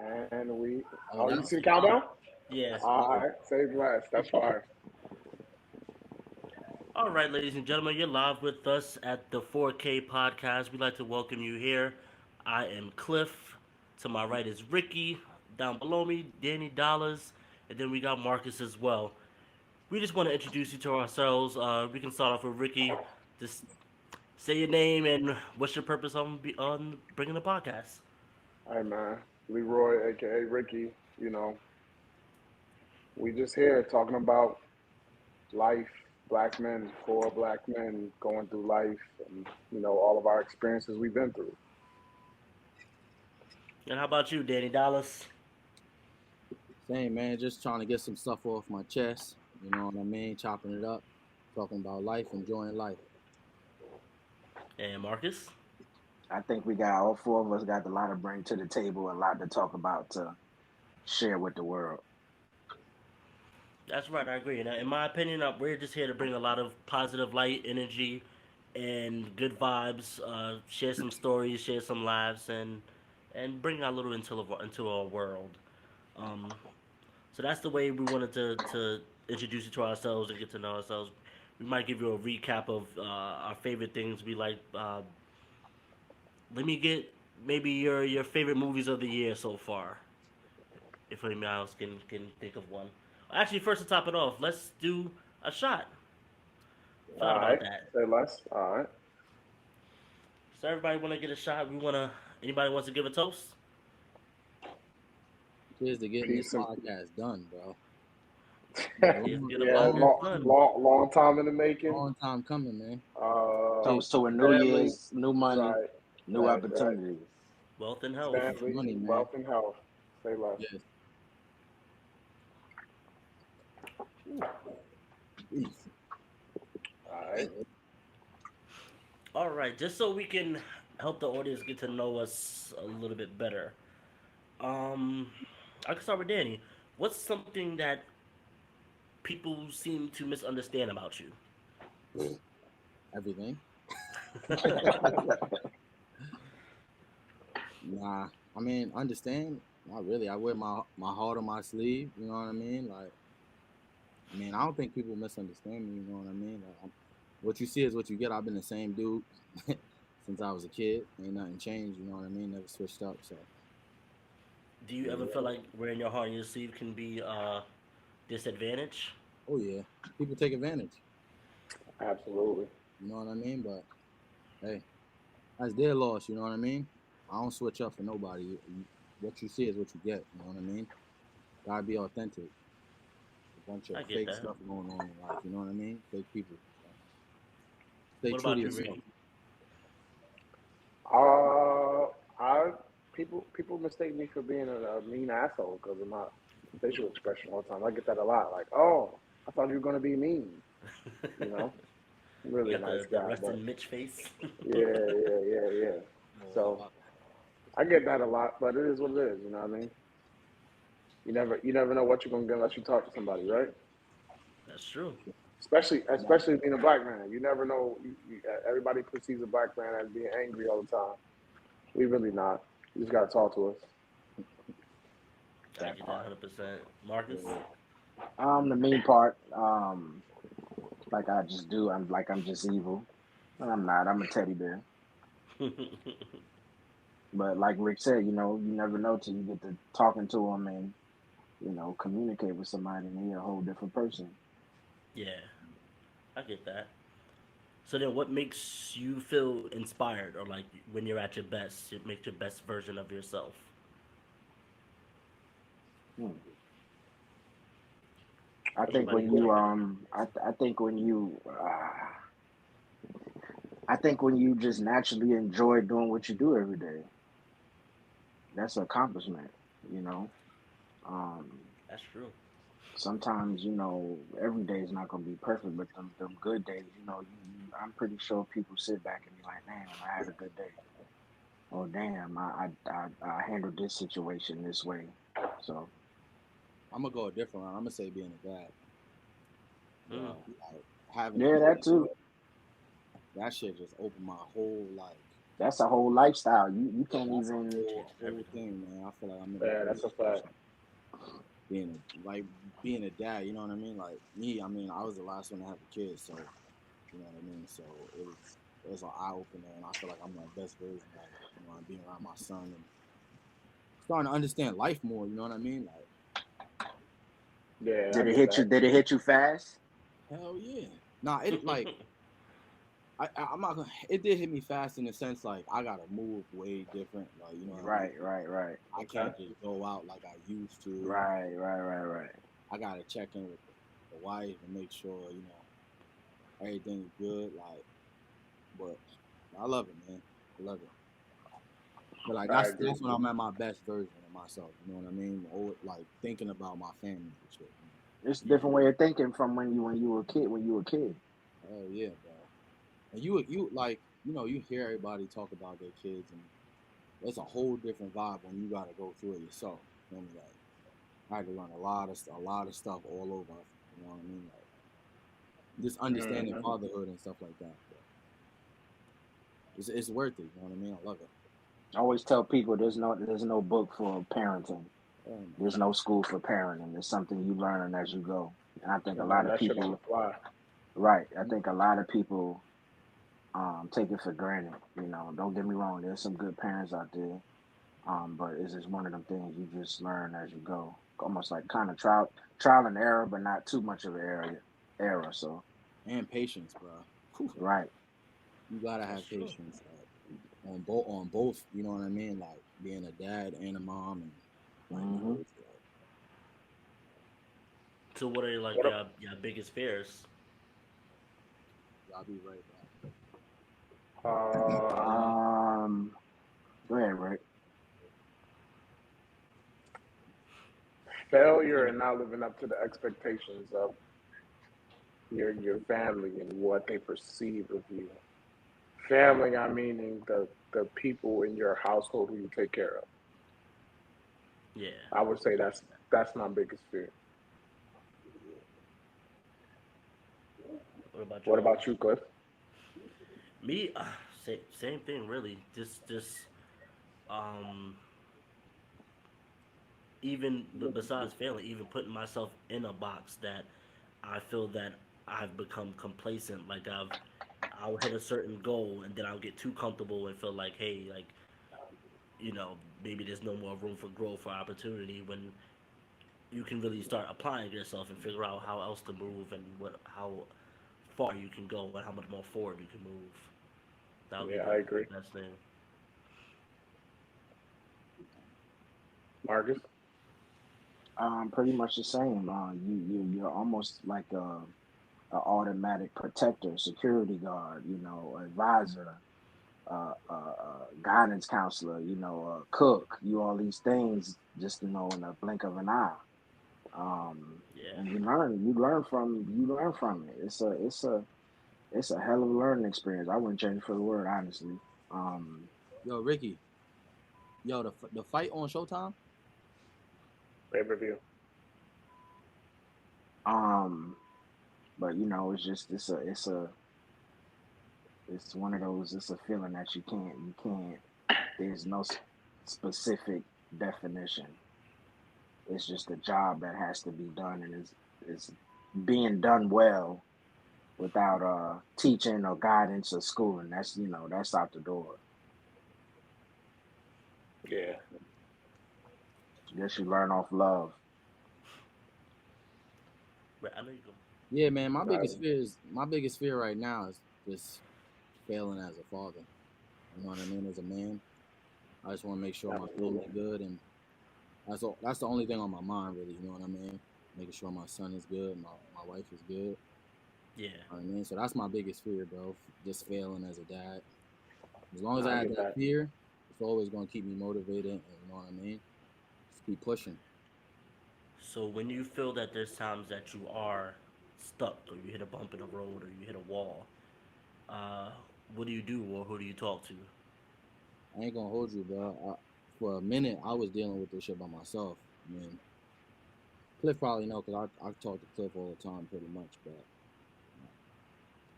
And we. Oh, Oh, you that's see the countdown? Yeah. that's All fire. right. Save last. That's fire. All right, ladies and gentlemen, you're live with us at the 4K podcast. We'd like to welcome you here. I am Cliff. To my right is Ricky. Down below me, Danny Dollars. And then we got Marcus as well. We just want to introduce you to ourselves. We can start off with Ricky. Just say your name and what's your purpose on bringing the podcast. Hey man, Leroy, aka Ricky. We just here talking about life, black men, four black men going through life, and all of our experiences we've been through. And how about you, Danny Dollars? Same, man. Just trying to get some stuff off my chest. You know what I mean? Chopping it up, talking about life, enjoying life. And Marcus? I think we got all four of us got a lot to bring to the table, a lot to talk about to share with the world. That's right, I agree. And in my opinion, we're just here to bring a lot of positive light, energy, and good vibes. Share some stories, share some laughs, and bring our little into our world. Um, so that's the way we wanted to introduce you to ourselves and get to know ourselves. We might give you a recap of our favorite things we like. Let me get maybe your favorite movies of the year so far, if anybody else can think of one. Actually, first to top it off, let's do a shot. All Thought about right, that. say less. All right. So everybody want to get a shot. We want to. Anybody wants to give a toast? Cheers to getting this Peace and podcast done, bro. Cheers to Long, get a yeah, long, podcast long, done. long, long time in the making. long time coming, man. Uh, Cheers. Toast to a new family, year's, new money, right, new right. opportunities. Wealth and health. Family, Money, man. wealth, and health. Say less. Yes. All right. All right, just so we can help the audience get to know us a little bit better. Um, I can start with Danny. What's something that people seem to misunderstand about you? Everything. Nah, I mean, understand? Not really. I wear my heart on my sleeve. You know what I mean? Like, I mean, I don't think people misunderstand me. You know what I mean? Like, what you see is what you get. I've been the same dude since I was a kid. Ain't nothing changed. You know what I mean? Never switched up. So, Do you ever yeah. feel like wearing your heart on your sleeve can be a disadvantage? Oh yeah, people take advantage. Absolutely. You know what I mean? But hey, that's their loss. You know what I mean? I don't switch up for nobody. What you see is what you get. You know what I mean? Gotta be authentic. A bunch I of get fake that. stuff going on in life. You know what I mean? Fake people. So stay What true to about you, yourself. Ricky? Uh, I people mistake me for being a mean asshole because of my facial expression all the time. I get that a lot. Like, oh, I thought you were gonna be mean. You know, I'm You really a got nice the guy, but Rustin Mitch face. yeah. So I get that a lot, but it is what it is. You know what I mean? You never know what you're gonna get unless you talk to somebody, right? That's true. Especially being a black man. You never know. Everybody perceives a black man as being angry all the time. We really not. You just gotta talk to us. I That get that part. 100%. Marcus? Yeah. The mean part, like I just do. I'm just evil. And I'm not. I'm a teddy bear. But like Rick said, you never know till you get to talking to them and communicate with somebody and they're a whole different person. Yeah, I get that. So then, what makes you feel inspired, or like when you're at your best, it makes your best version of yourself? Hmm. I think Anybody when can you jump in. I think when you just naturally enjoy doing what you do every day, that's an accomplishment. You know, um, That's true. sometimes every day is not going to be perfect, but them good days, I'm pretty sure people sit back and be like, "Damn, I had a good day," or "Damn, I handled this situation this way." So, I'm gonna go a different route. I'm gonna say being a dad. Mm. Like having a yeah, that kid, too. that shit just opened my whole life. that's a whole lifestyle. You can't That's a even. whole thing, man. I feel like I'm in a Yeah, great that's a fact. position being a dad. You know what I mean? Like me, I mean, I was the last one to have a kid, so you know what I mean. So it was an eye opener, and I feel like I'm the best version of being around my son and starting to understand life more. You know what I mean? Like Yeah, I Did it get hit you? that. Did it hit you fast? hell yeah. Nah, it like I'm not gonna. It did hit me fast in the sense like I gotta move way different. Like you know what I mean. Right. I Okay. can't just go out like I used to. Right. I gotta check in with the wife and make sure everything's good. Like, but I love it, man. I love it. But like I that's agree. when I'm at my best version of myself. You know what I mean? Or like thinking about my family and shit. It's a Yeah. different way of thinking from when you were a kid. When you were a kid. Hell yeah, bro. And you like you hear everybody talk about their kids, and it's a whole different vibe when you gotta go through it yourself. You know what I mean? Like I had to learn a lot of stuff all over. You know what I mean? Like just understanding Hmm. fatherhood and stuff like that. But it's worth it. You know what I mean? I love it. I always tell people there's no book for parenting. Um, There's no school for parenting. It's something you learn as you go. And I think a And lot learn of that shit on people, the fly. right? I think a lot of people take it for granted. Don't get me wrong. There's some good parents out there, but it's just one of them things you just learn as you go. Almost like kind of trial and error, but not too much of an error. So and patience, bro. Whew. right. You gotta That's have true. patience on both. You know what I mean? Like being a dad and a mom, and like Hmm. So what are like What up? your biggest fears? I'll be right back. Um, Um, Go ahead, Rick. Failure and not living up to the expectations of your family and what they perceive of you. Family, I meaning the people in your household who you take care of. Yeah. I would say that's my biggest fear. What about you, What Marcus? about you, Cliff? Me, same thing really. Just um, even besides failing, even putting myself in a box that I feel that I've become complacent. Like I'll hit a certain goal and then I'll get too comfortable and feel like, hey, like maybe there's no more room for growth or opportunity when you can really start applying yourself and figure out how else to move and how far you can go and how much more forward you can move. That would be Yeah, the, I the agree. best thing. Marcus? Pretty much the same. You're almost like a automatic protector, security guard, advisor, guidance counselor, cook. You all these things just in a blink of an eye. Yeah. And you learn from it. It's a hell of a learning experience. I wouldn't change it for the word, honestly. Um, Yo, Ricky. Yo, the fight on Showtime. Pay per view. um, but it's just it's one of those. It's a feeling that you can't. There's no specific definition. It's just a job that has to be done, and is being done well without teaching or guidance or schooling. That's out the door. Yeah. Guess you learn off love. Right, I know you go. Yeah, man. I, My biggest fear right now is just failing as a father. You know what I mean? As a man, I just want to make sure my absolutely. family good, and that's the only thing on my mind, really. You know what I mean? Making sure my son is good, my wife is good. You Yeah. know what I mean? So that's my biggest fear, bro. Just failing as a dad. As long as I I have get that that. fear, it's always gonna keep me motivated, and you know what I mean? Just keep pushing. So when you feel that there's times that you are stuck or you hit a bump in the road or you hit a wall, uh, what do you do or who do you talk to? I ain't gonna hold you, bro. For a minute, I was dealing with this shit by myself. I mean, Cliff probably know because I talk to Cliff all the time, pretty much. But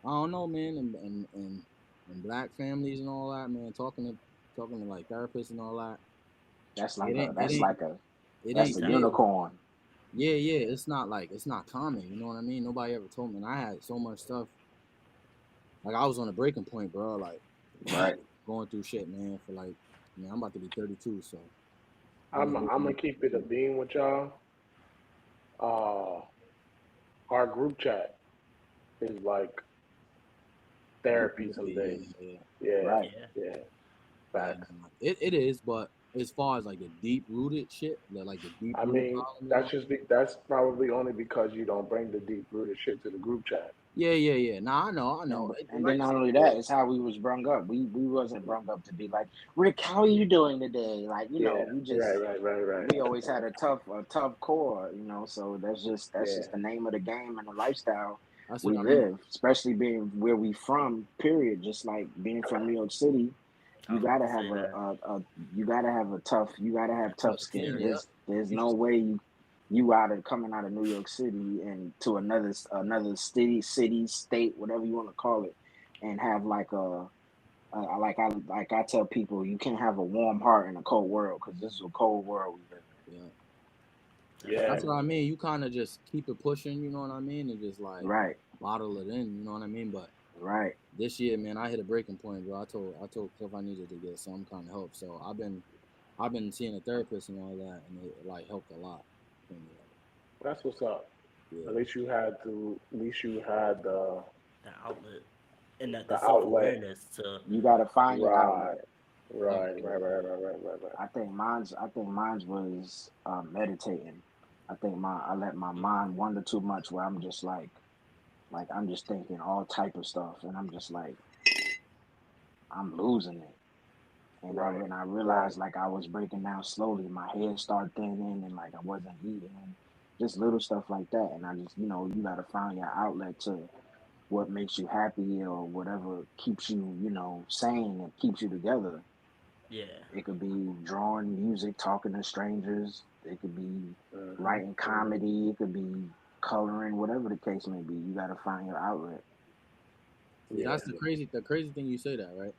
I don't know, man. And and black families and all that, man. Talking to like therapists and all that. That's It like a ain't it that's ain't like a it that's ain't a yeah. Exactly. unicorn. Yeah. It's not like it's not common. You know what I mean? Nobody ever told me. And I had so much stuff. Like I was on a breaking point, bro. Like Right. going through shit, man. For like, man, I'm about to be 32, so I've I'm been I'm looking gonna at. keep it a beam with y'all. Uh, our group chat is like therapy some Yeah, days. yeah, Yeah, Right. Yeah. yeah, yeah. facts. It is, but as far as like the deep rooted shit, like the deep I rooted mean, problems and that's all. that's probably only because you don't bring the deep rooted shit to the group chat. Yeah. Nah, I know. And Like then I not said only before. that, it's how we was brung up. We wasn't brung up to be like, Rick, how are you doing today? Like, Yeah, we right, just right, right, right. we always had a tough core, so that's just Yeah, the name of the game and the lifestyle That's what we I mean. live, especially being where we from, period. Just like being from New York City, I you was about gotta to have say that. you gotta have tough Tough skin. skin, yeah. There's You no just way you out of coming out of New York City and to another city, state, whatever you want to call it, and have like like I tell people, you can't have a warm heart in a cold world because this is a cold world we live yeah. That's yeah. That's true. what I mean. You kind of just keep it pushing, you know what I mean, and just in. like Right, bottle it in, you know what I mean. But right. this year, man, I hit a breaking point, bro. I told Cliff I needed to get some kind of help, so I've been seeing a therapist and all that, and it like helped a lot for me. That's what's up. Like, At least you had at least you had The outlet and that the the self outlet. awareness to You gotta find your Right, outlet. yeah, right, right, right, right, right, right, right. I think mine's was meditating. I let my mind wander too much where I'm just like I'm just thinking all type of stuff and I'm just like I'm losing it. Right, And I right. realized like I was breaking down slowly. My head started thinning and like I wasn't eating and just little stuff like that. And I just you gotta find your outlet to what makes you happy or whatever keeps you, sane and keeps you together. yeah. It could be drawing music, talking to strangers. It could be Mhm, writing mhm. comedy. It could be coloring, whatever the case may be. You got to find your outlet. see, Yeah, that's the crazy thing you say that, right?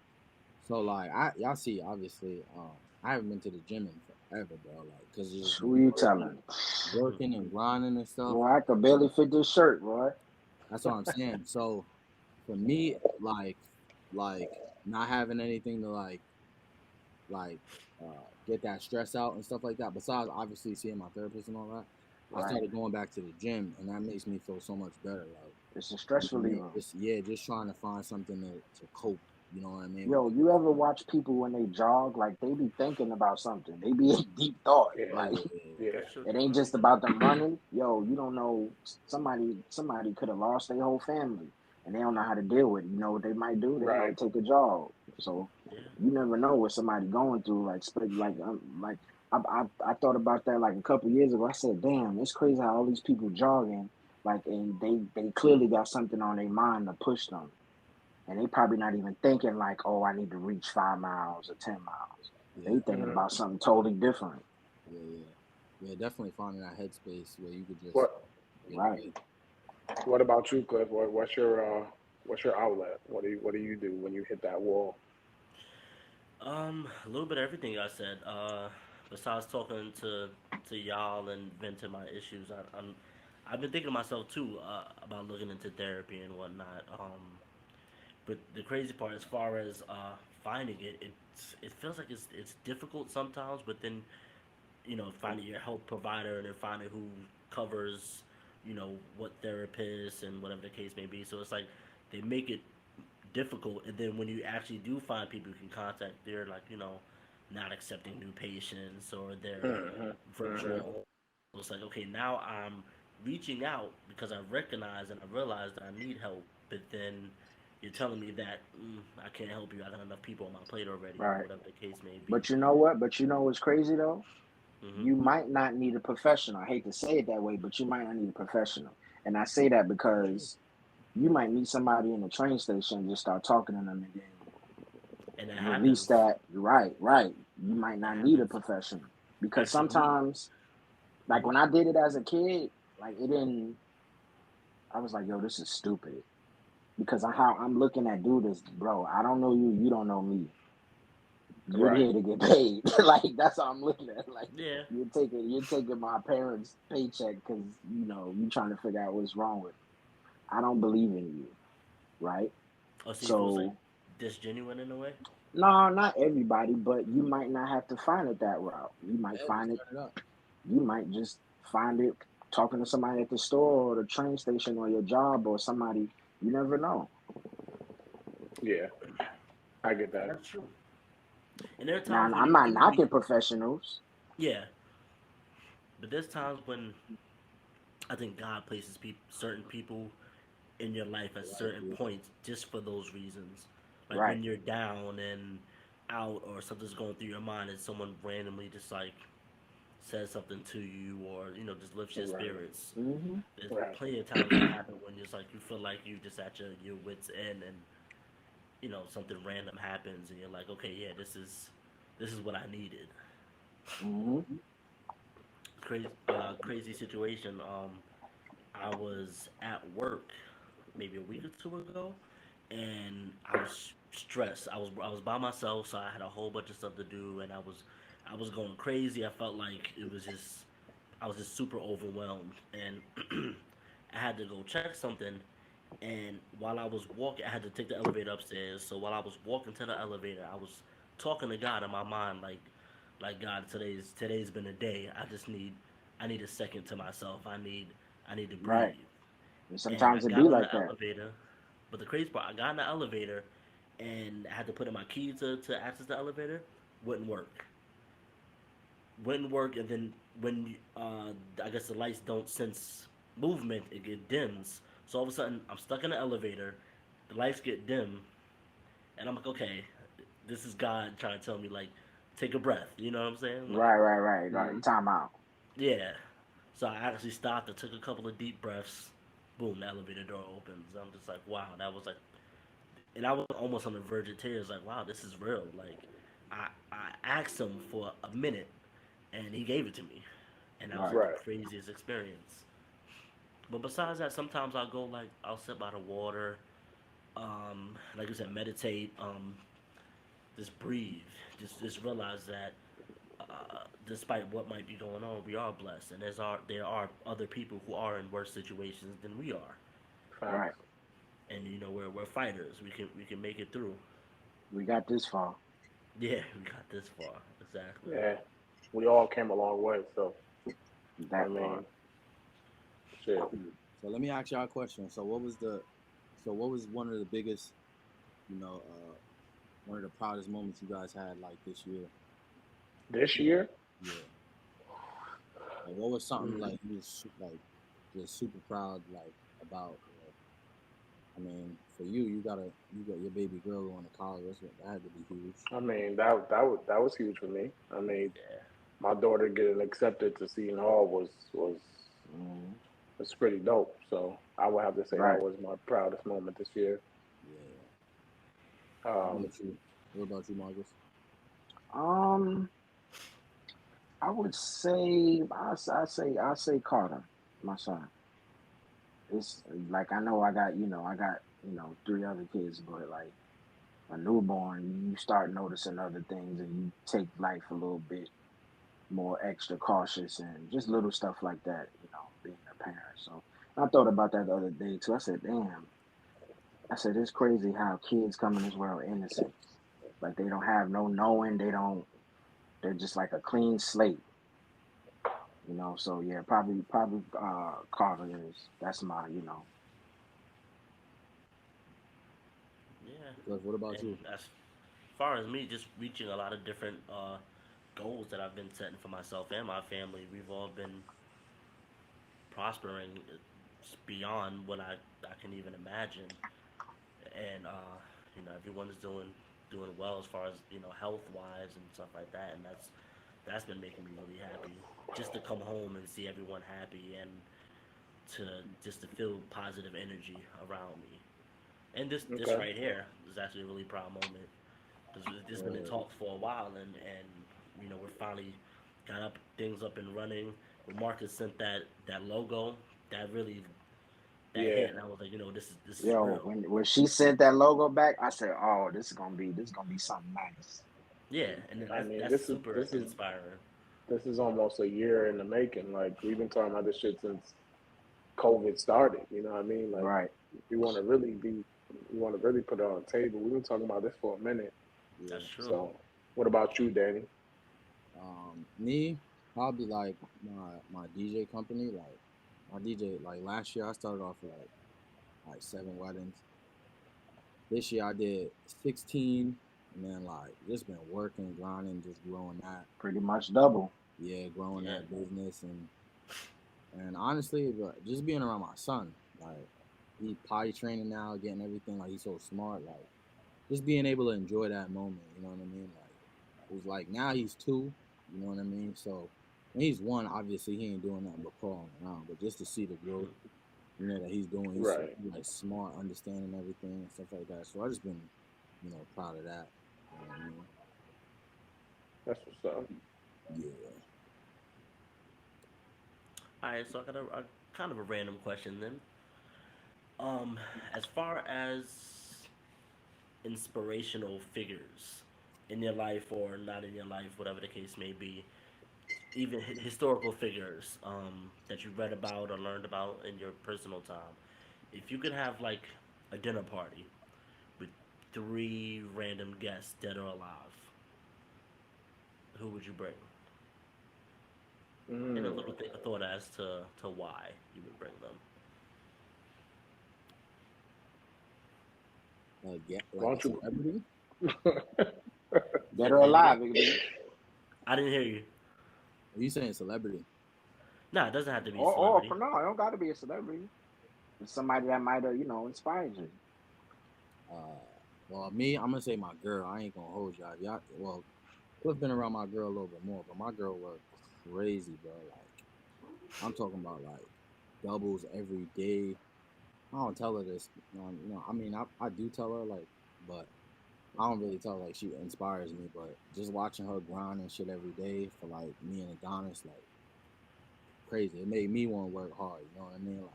So like y'all see, obviously, I haven't been to the gym in forever, bro. Like, cause it's just Who been you telling? working and grinding and stuff. Boy, I could barely fit this shirt, boy. That's what I'm saying. So for me, like not having anything to like get that stress out and stuff like that. Besides obviously seeing my therapist and all that, I Right. started going back to the gym, and that makes me feel so much better. Like, It's a you stress know what I mean? reliever. Just trying to find something to cope. You know what I mean? Yo, you ever watch people when they jog? Like they be thinking about something. They be in deep thought. yeah, Yeah, Like yeah. That's true. it ain't just about them running. Yo, you don't know. Somebody could have lost their whole family, and they don't know how to deal with it. You know what they might do? They Right. might take a jog. So Yeah. you never know what somebody going through. Like I thought about that like a couple years ago. I said, damn, it's crazy how all these people jogging. Like, and they clearly got something on their mind to push them, and they probably not even thinking like, oh, I need to reach 5 miles or 10 miles. They yeah, thinking Mhm. about something totally different. yeah. Yeah, definitely finding that headspace where you could just What get Right. away. What about you, Cliff? What's your outlet? What do you do when you hit that wall? A little bit of everything I said. Besides talking to y'all and venting my issues, I've been thinking to myself too about looking into therapy and whatnot. But the crazy part, as far as finding it, it feels like it's difficult sometimes. But then finding your health provider and then finding who covers, what therapists and whatever the case may be. So it's like they make it difficult, and then when you actually do find people you can contact, they're like, not accepting new patients or they're Mhm, mhm. virtual. It's like, okay, now I'm reaching out because I recognize and I realize that I need help, but then you're telling me that I can't help you. I got enough people on my plate already, or Right. whatever the case may be. But you know what? But you know what's crazy though? Hmm. You might not need a professional. I hate to say it that way, but you might not need a professional. And I say that True. because you might meet somebody in the train station and just start talking to them and then And that release happens. that. Right. You might That not need a happens. professional. Because Actually, me. sometimes, like Hmm. when I did it as a kid, like it didn't, I was like, yo, this is stupid. because of how I'm looking at dude is, bro. I don't know you. You don't know me. You're Right. here to get paid. Like that's how I'm looking at it. Like Yeah. you're taking my parents' paycheck because you trying to figure out what's wrong with me. I don't believe in you, right? Or see if it was like So disgenuine in a way. no, not everybody, but you might not have to find it that route. You might Yeah, find just it. turn it up. You might just find it talking to somebody at the store or the train station or your job or somebody. You never know. Yeah, I get that. That's true. And there are Now times when I'm you not do meet. knocking professionals. Yeah, but there's times when I think God places certain people in your life at Right. certain Yeah. points just for those reasons. Like Right. when you're down and out or something's going through your mind and someone randomly just like says something to you or just lifts your Right. spirits. Hmm. There's Right. plenty of times that happen when it's like you feel like you just at your wits end and something random happens and you're like, okay, yeah, this is what I needed. Hmm. Crazy situation. I was at work maybe a week or two ago, and I was stressed. I was by myself, so I had a whole bunch of stuff to do, and I was going crazy. I felt like I was just super overwhelmed, and I had to go check something. And while I was walking, I had to take the elevator upstairs. So while I was walking to the elevator, I was talking to God in my mind, like God, today's been a day. I need a second to myself. I need to breathe. Right. And And I sometimes it be got on like the that. elevator, but the crazy part, I got in the elevator, and I had to put in my key to access the elevator. Wouldn't work. Wouldn't work, and then when I guess the lights don't sense movement, it dims. So all of a sudden, I'm stuck in the elevator. The lights get dim, and I'm like, okay, this is God trying to tell me like, take a breath. You know what I'm saying? Like, Right. Right. Right. Mm. Right. Time out. yeah. So I actually stopped and took a couple of deep breaths. Boom, the elevator door opens. I'm just like, wow, that was like, and I was almost on the verge of tears. Like, wow, this is real. Like, I asked him for a minute, and he gave it to me, and that was Right. like the Right. craziest experience. But besides that, sometimes I'll go like I'll sit by the water, like you said, meditate, just breathe, just realize that despite what might be going on, we are blessed, and there are other people who are in worse situations than we are, Right. Facts. and we're fighters. We can make it through. We got this far. Yeah, we got this far. Exactly. Yeah, we all came a long way. So I That part. mean, shit. So let me ask y'all a question. So what was one of the biggest, you know, one of the proudest moments you guys had like this year? This year, Yeah. Like what was something mm, like you was like just super proud like about? I mean, for you, you got your baby girl going to college. That had to be huge. I mean that was huge for me. I mean, Yeah. my daughter getting accepted to Seton Hall Hmm. was pretty dope. So I would have to say that Right. was my proudest moment this year. Yeah. What Um, about you? What about you, Marcus? Um, I would say I say Carter, my son. It's like I know I got three other kids, but like a newborn, you start noticing other things and you take life a little bit more extra cautious and just little stuff like that, being a parent. So I thought about that the other day too. I said, damn, I said it's crazy how kids come in this world innocent. Like they don't have no knowing, they're just like a clean slate. So yeah, probably Carter is that's my. Yeah. Cliff, what about And you? as far as me, just reaching a lot of different goals that I've been setting for myself and my family, we've all been prospering beyond what I can even imagine, and everyone's doing well as far as health wise and stuff like that, and that's been making me really happy. Just to come home and see everyone happy and to just to feel positive energy around me. And this okay. right here is actually a really proud moment because it's been in Uh, talks for a while, and we're finally got things up and running. When Marcus sent that logo, that really that Yeah. hit, and I was like, this is Yo, real. when she sent that logo back, I said, "Oh, this is gonna be something nice." Yeah, and then I mean, that's super inspiring. this is almost a year in the making. Like we've been talking about this shit since COVID started. You know what I mean? Like Right. we want to really put it on the table. We've been talking about this for a minute. Yeah. That's true. So, what about you, Danny? Me, probably like my DJ company. Like my DJ, like last year I started off with like 7 weddings. This year I did 16, and then like just been working, grinding, just growing that. Pretty much double. Yeah, growing Yeah. that business and honestly, but just being around my son, like he potty training now, getting everything like he's so smart, like just being able to enjoy that moment. You know what I mean? Like it's like now he's 2. You know what I mean? So when he's 1, obviously he ain't doing nothing but crawling around, but just to see the growth, that he's doing, he's so, Right. like smart, understanding everything and stuff like that. So I just been, proud of that. You know what I mean? That's what's up. Yeah. All right, so I got a kind of a random question then. As far as inspirational figures in your life or not in your life, whatever the case may be, even historical figures that you read about or learned about in your personal time. If you could have like a dinner party with 3 random guests, dead or alive, who would you bring? And a Mm. little a thought as to why you would bring them. Why Like a don't you? celebrity. Dead Say, or say it again. alive, it could be. I didn't hear you. Are you saying celebrity? No, it doesn't have to be a Or celebrity. for no, it don't got to be a celebrity. It's somebody that might have, inspired you. Uh, well, me, I'm gonna say my girl. I ain't gonna hold y'all. Well, Cliff been around my girl a little bit more, but my girl work crazy, bro. Like I'm talking about like doubles every day. I don't tell her this. I mean, I do tell her like, but I don't really tell her like she inspires me. But just watching her grind and shit every day for like me and Adonis, like crazy. It made me want to work hard. You know what I mean? Like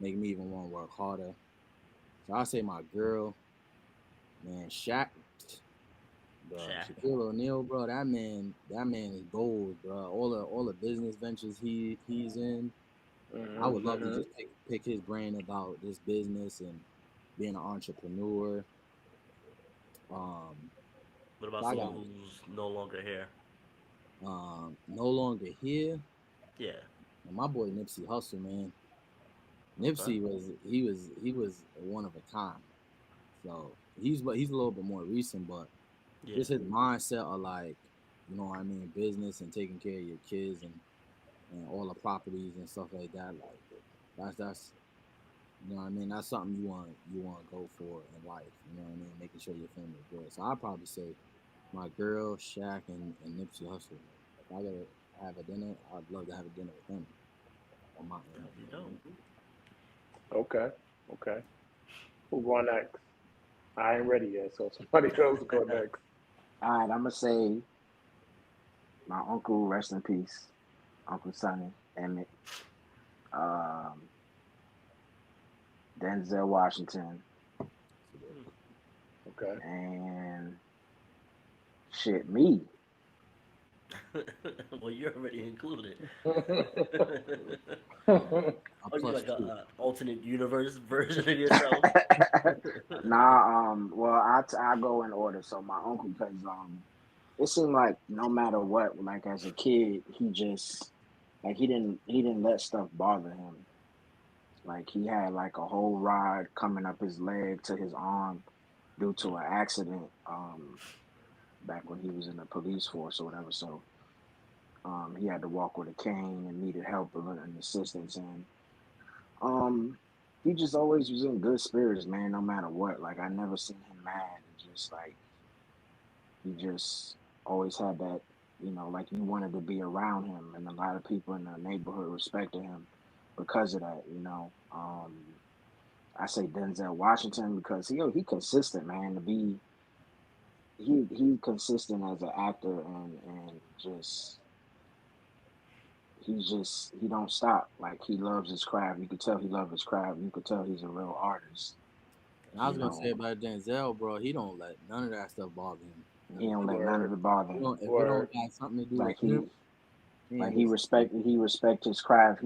make me even want to work harder. So I say my girl, man, Shaq, bro, Shaq. Shaquille O'Neal, bro, that man is gold, bro. All the business ventures he's in. I would love to Mm-hmm. just pick his brain about this business and being an entrepreneur. Um, What about I someone got who's no longer here? no longer here. Yeah. And my boy Nipsey Hussle, man. Okay. Nipsey he was one of a kind. So he's a little bit more recent, but Yeah. just his mindset of like, what I mean, business and taking care of your kids and all the properties and stuff like that. Like that's you know what I mean. That's something you want to go for in life. You know what I mean, making sure your family is good. So I'd probably say my girl, Shaq, and Nipsey Hussle. If I gotta have a dinner, I'd love to have a dinner with them on my end. That'd be You know what I dope. mean? Okay. Okay. Who going next? I ain't ready yet, so somebody else go next. All right, I'm gonna say my uncle, rest in peace, Uncle Sonny Emmett, um, Denzel Washington, Okay. and shit, me. Well, you're already included. Yeah, a Oh, you plus like a, two. alternate universe version of yourself? Nah, well, I go in order. So my uncle, because it seemed like no matter what, like as a kid, he just like he didn't let stuff bother him. Like he had like a whole rod coming up his leg to his arm due to an accident. Back when he was in the police force or whatever. So he had to walk with a cane and needed help and assistance. And um, he just always was in good spirits, man. No matter what. Like I never seen him mad. And just like he just always had that. Like you wanted to be around him, and a lot of people in the neighborhood respected him because of that. I say Denzel Washington because he consistent, man. To be he consistent as an actor and just he don't stop. Like he loves his craft. You could tell he loves his craft. You could tell he's a real artist. And I was You gonna say know, about Denzel, bro. He don't let none of that stuff bother him. he Like don't let none of Word, it bother him. if it don't word. got something to do with Like him, he like ain't listen. he respect his craft.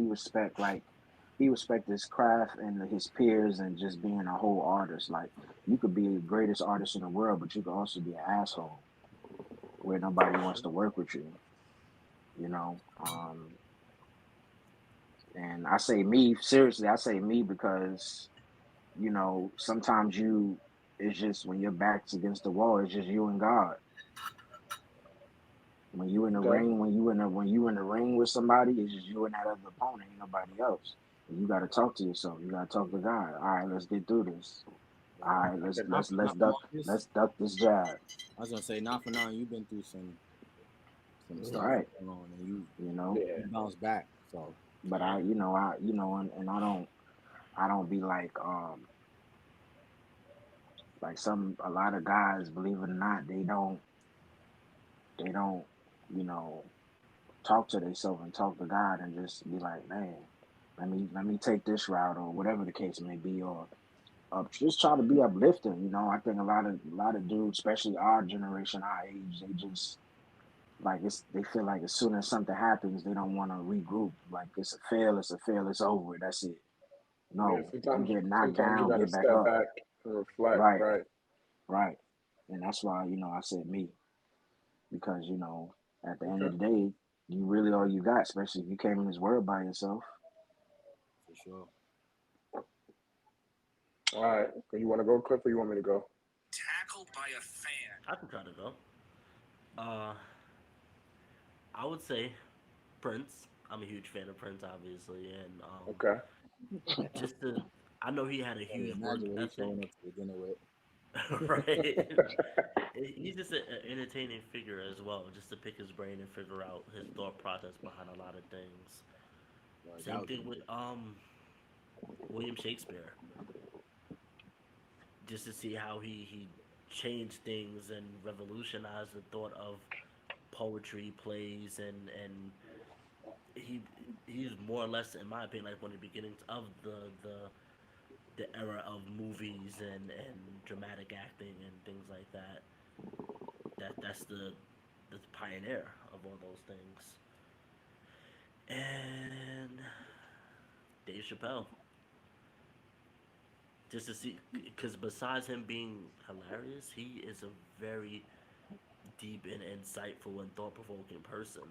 He respect his craft and his peers and just being a whole artist. Like you could be the greatest artist in the world, but you could also be an asshole where nobody wants to work with you. You know, and I say me seriously. I say me because sometimes it's just when your back's against the wall, it's just you and God. When you in the Okay. ring, when you in the ring with somebody, it's just you and that other opponent, ain't nobody else. And you got to talk to yourself. You got to talk to God. All right, let's get through this. All right, let's Not let's for let's not duck longest. let's duck this jab. I was gonna say not for now. You've been through some stuff Right, going on, and you you know. Yeah. you bounce back. So But Yeah. and I don't be like a lot of guys, believe it or not, they don't you know talk to themselves and talk to God and just be like, man, let me take this route or whatever the case may be, or just try to be uplifting. I think a lot of dudes, especially our generation, our age, they just like they feel like as soon as something happens, they don't want to regroup. Like it's a fail, it's over, that's it. Yeah. No, you Sometimes, get knocked sometimes you down, got to get back step up. back and reflect. Right, Right. right, and that's why I said me because at the end of Okay. the day, you really all you got, especially if you came in this world by yourself. for sure. All right. You want to go, Cliff, or you want me to go? I can try to go. Uh, I would say Prince. I'm a huge fan of Prince, obviously, and Okay. just to, I know he had a I mean, huge work imagine what he's ethic, showing up to the dinner with. right? He's just an entertaining figure as well. Just to pick his brain and figure out his thought process behind a lot of things. Like that Same was thing with William Shakespeare. Just to see how he changed things and revolutionized the thought of poetry, plays, and he he's more or less, in my opinion, like one of the beginnings of the era of movies and dramatic acting and things like that. That's the pioneer of all those things. And Dave Chappelle, just to see, because besides him being hilarious, he is a very deep and insightful and thought provoking person.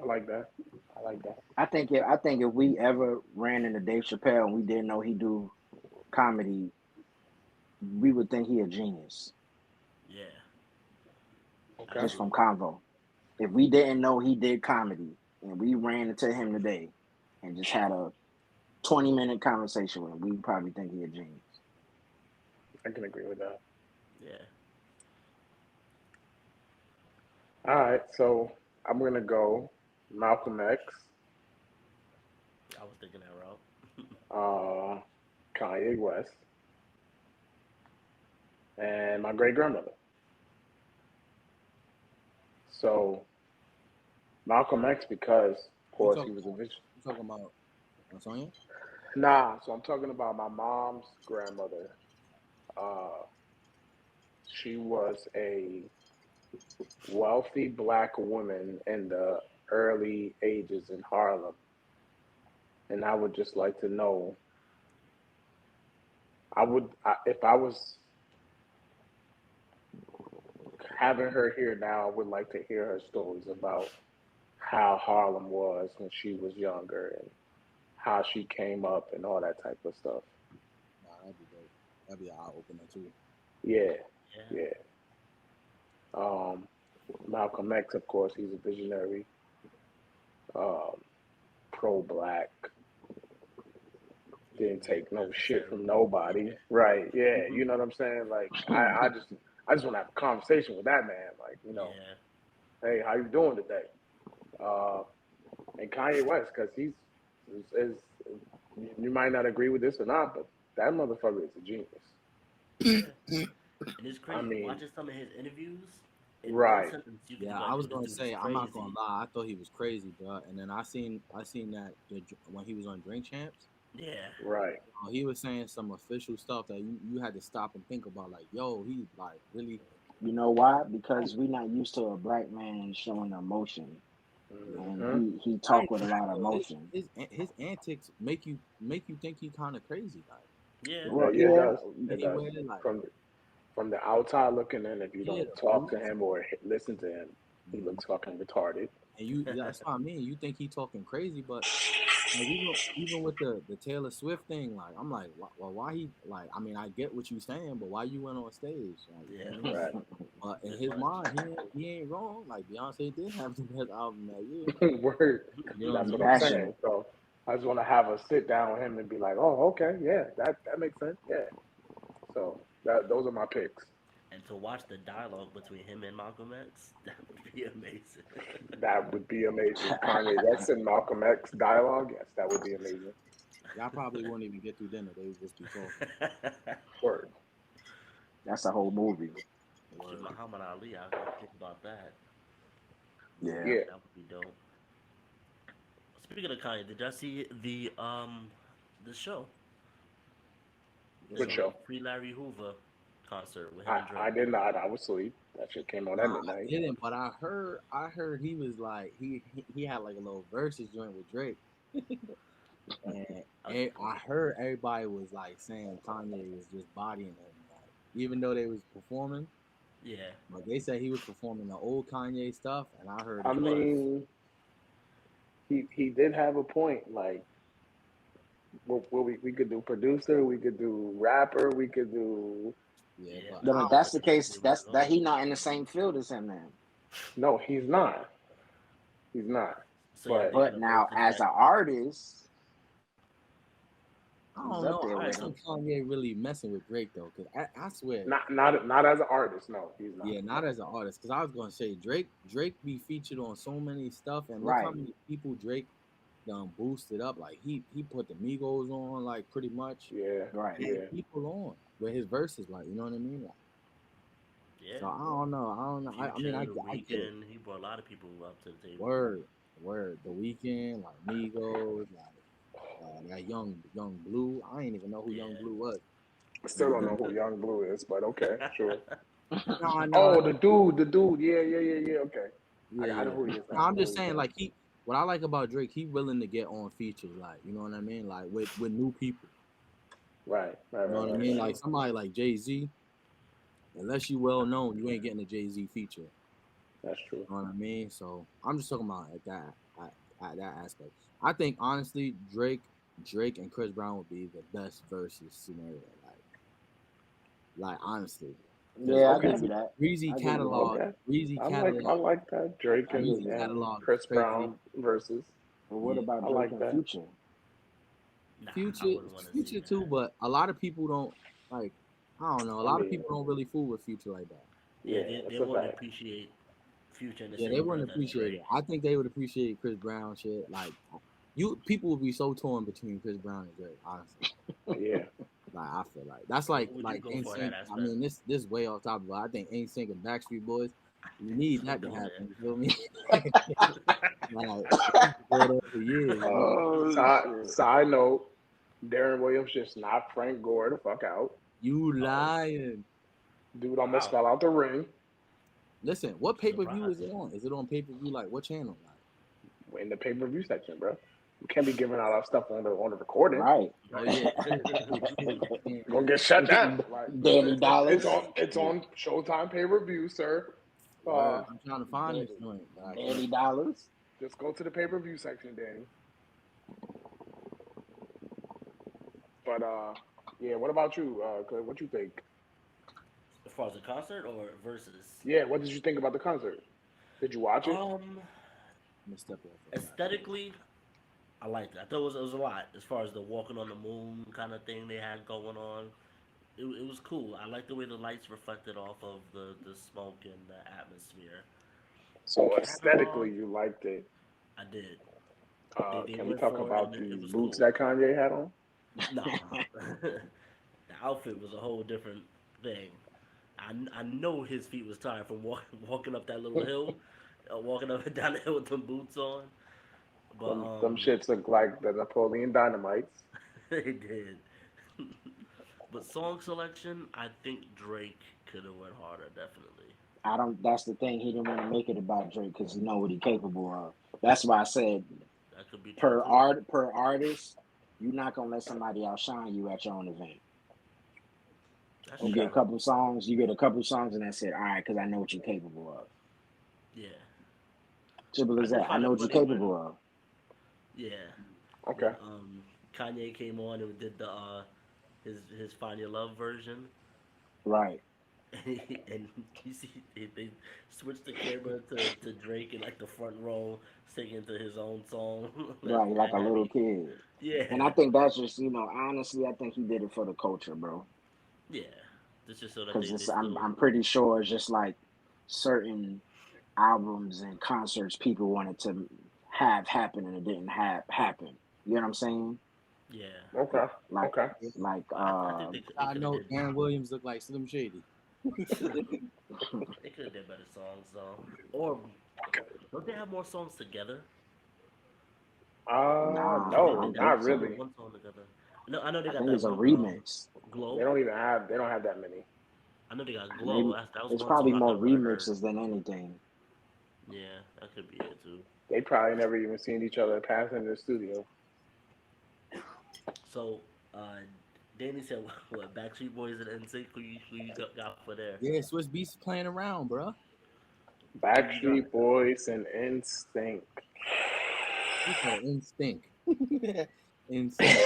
I like that. I like that. I think if we ever ran into Dave Chappelle and we didn't know he do comedy, we would think he a genius Yeah, Okay. just from absolutely. convo. If we didn't know he did comedy and we ran into him today and just had a 20-minute conversation with him, we would probably think he a genius. I can agree with that. Yeah, All right. So I'm gonna go Malcolm X, I was thinking that route. uh, Kanye West, and my great grandmother. So Malcolm X because, of you course, he talking was a about. vision. You talking about Sonya? Nah. So I'm talking about my mom's grandmother. Uh, she was a wealthy black woman in the early ages in Harlem, and I would just like to know. If I was having her here now, I would like to hear her stories about how Harlem was when she was younger and how she came up and all that type of stuff. Nah, that'd be dope. That'd be an eye opener too. Yeah, Yeah, yeah. Um, Malcolm X, of course, he's a visionary, um, pro-black, he didn't didn't give take no shit necessarily. from nobody. Right? Yeah, Yeah, you know what I'm saying? Like, I just want to have a conversation with that man. Like, yeah, hey, how you doing today? Uh, and Kanye West, because is you might not agree with this or not, but that motherfucker is a genius. yeah. And it's I crazy mean, watching some of his interviews. In one Right. sentence, you could Yeah, be I like, was "Yo, this gonna dude is say I'm not gonna crazy." lie. I thought he was crazy, bro. And then I seen that when he was on Drink Champs, Yeah, Right. he was saying some official stuff that you had to stop and think about. Like, yo, he like really. You know why? Because we not used to a black man showing emotion, and Hmm. he I talk with a lot of emotion. his antics make you think he kind of crazy. Like yeah. the Yeah, Well, way yeah, it yeah, does. It does. anywhere, like From the outside looking in, if you yeah, don't the talk to reason. him or listen to him, he Mhm. looks fucking retarded. And that's what I mean. You think he talking crazy, but like even with the Taylor Swift thing, like I'm like, well, why he like? I mean, I get what you saying, but why you went on stage? Like, you know Yeah, what I it mean? was Right. But in bit his much. mind, he ain't wrong. Like Beyonce did have the best album that year. Word. You know what I That's what mean? I'm So, saying. passionate. So I just want to have a sit down with him and be like, oh, okay, yeah, that makes sense. Yeah. So those are my picks. And to watch the dialogue between him and Malcolm X, that would be amazing. That would be amazing. Kanye West and Malcolm X dialogue. Yes, that would be amazing. y'all probably won't even get through dinner. They would just be talking. Word. That's a whole movie. Shoot, Word. Muhammad Ali out here, think about that. Yeah. Yeah. That would be dope. Speaking of Kanye, did y'all see the show, What's Good up? show. Free Larry Hoover concert with him and I Drake? did not. I was asleep. That shit came on at Nah, I midnight. didn't, but I heard he was like he had like a little verses joint with Drake, and, Uh, I heard everybody was like saying Kanye was just bodying him, like, even though they was performing. yeah, But they said he was performing the old Kanye stuff, and I heard I he it was. was. mean, he did have a point. Like, what we could do producer, we could do rapper, we could do. Yeah, Yeah, but but Then I if he don't. that's wanted the to case, give him that's his that own. he not in the same field as him then. No, he's not. He's not. So y'all But thinking But of now verses as that? an artist, I he's don't up know. there I with don't him. think Kanye really messing with Drake though, cause I swear, not as an artist. No, he's not. yeah, not as an artist. Cause I was gonna say Drake be featured on so many stuff, and look how Right. many people Drake done boosted up. Like he put the Migos on, like pretty much. Yeah, Right. He yeah. people on with his verses, like you know what I mean. Like, Yeah, so I don't know. I don't know. I mean, Future, The I get it. Weeknd. He brought a lot of people up to the table. Word, word. The Weeknd, like Migos, like that young Blue. I ain't even know who Young Yeah. Blue was. Still don't know who Young Blue is, but okay, sure. No, no, Oh, the dude. Yeah, yeah, yeah, yeah. Okay, yeah, I know yeah. who he is No, now. I I'm know who just he is saying, now. like what I like about Drake, he willing to get on features, like you know what I mean, like with new people. Right, right, You know right, what I right, That's mean? right. Like true. somebody like Jay-Z, unless you well known, you ain't getting a Jay-Z feature. That's true. You know what I mean? So I'm just talking about at that aspect. I think honestly, Drake and Chris Brown would be the best versus scenario. Like honestly, because Yeah, I Okay, give you that. Breezy I give you that. catalog, okay. Breezy I catalog, like that Drake I give Breezy you that. and catalog is Chris crazy. Brown versus. But what Yeah, about I Drake like and that. Future? Nah, I Future, wouldn't want to see Future too, that. but a lot of people don't like. I don't know. A I lot of mean, people don't really fool with Future like that. Yeah, yeah, they that's a wouldn't fact. appreciate Future in the Yeah, they same wouldn't breath as appreciate it. Drake. I think they would appreciate Chris Brown shit. Like you, people would be so torn between Chris Brown and Drake. Honestly, Yeah, like I feel like that's What would you like go for in that NSYNC. I aspect? mean, this way off topic, but I think NSYNC and Backstreet Boys. You need Let's that to go happen. there. You feel me? Like they've been going on for years. You Oh Side shit. side note, Darren Williams just knocked Frank Gore the fuck out. you Oh, lying? Dude almost wow. fell out the ring Listen, what pay per view Surprise. is it on? Is it on pay per view? Like what channel? in the pay per view section, bro. You can't be giving out our stuff on the recording. Right. Oh Right. yeah, true. You're gonna get shut down. Like Danny it's Dollars. on Showtime pay per view, sir. Word. I'm trying to find Dan- this joint, but I Danny can't. Dollars. Just go to the pay per view section, Danny. But yeah. What about you? What you think? As far as a concert or versus? Yeah. What did you think about the concert? Did you watch it? Let me step off of that. Aesthetically, I liked it. I thought it was a lot as far as the walking on the moon kind of thing they had going on. It was cool. I like the way the lights reflected off of the smoke and the atmosphere. The So catalog, aesthetically, you liked it. I did. They Can we went talk for it about and it these was boots cool. that Kanye had on? No, the outfit was a whole different thing. I know his feet was tired from walking up that little hill, walking up and down the hill with them boots on. But Them shits look like the Napoleon Dynamites. they did. But song selection, I think Drake could have went harder, definitely. I don't. That's the thing. He didn't want to make it about Drake because he know what he capable of. That's why I said That could be true per too. artist, you're not gonna let somebody outshine you at your own event. That's You true. get a couple songs, and that's it. All right, because I know what you're capable of. Yeah, Simple I as did that. I find know it what you're funny when capable of. yeah Okay. when Kanye came on and did the his Find Your Love version. Right, And you see they switched the camera to Drake in like the front row singing to his own song. right, like That a had little me. kid. And Yeah, I think that's just, honestly, I think he did it for the culture, bro. yeah. It's just so that Because they I'm still I'm pretty sure it's just like certain albums and concerts people wanted to have happen and it didn't have happen. You know what I'm saying? yeah. Okay. Like Okay. like I think they I could have know did Aaron Williams look like Slim Shady. they could have did better songs though. Or don't they have more songs together? nah, I think I No, they don't got think not they got so. really. one song together. No, I know they I got think that it's a one remix. Glow. They don't have that many. I know they got Glow. Maybe That was it's one song probably I more never heard. remixes than anything. Yeah, that could be it too. They probably never even seen each other pass in the studio. So, uh, Danny said, "What Backstreet Boys and NSYNC? Who you got for there? Yeah, Swiss Beats playing around, bro. Who you got? Backstreet Boys and NSYNC. He said instinct. Instinct.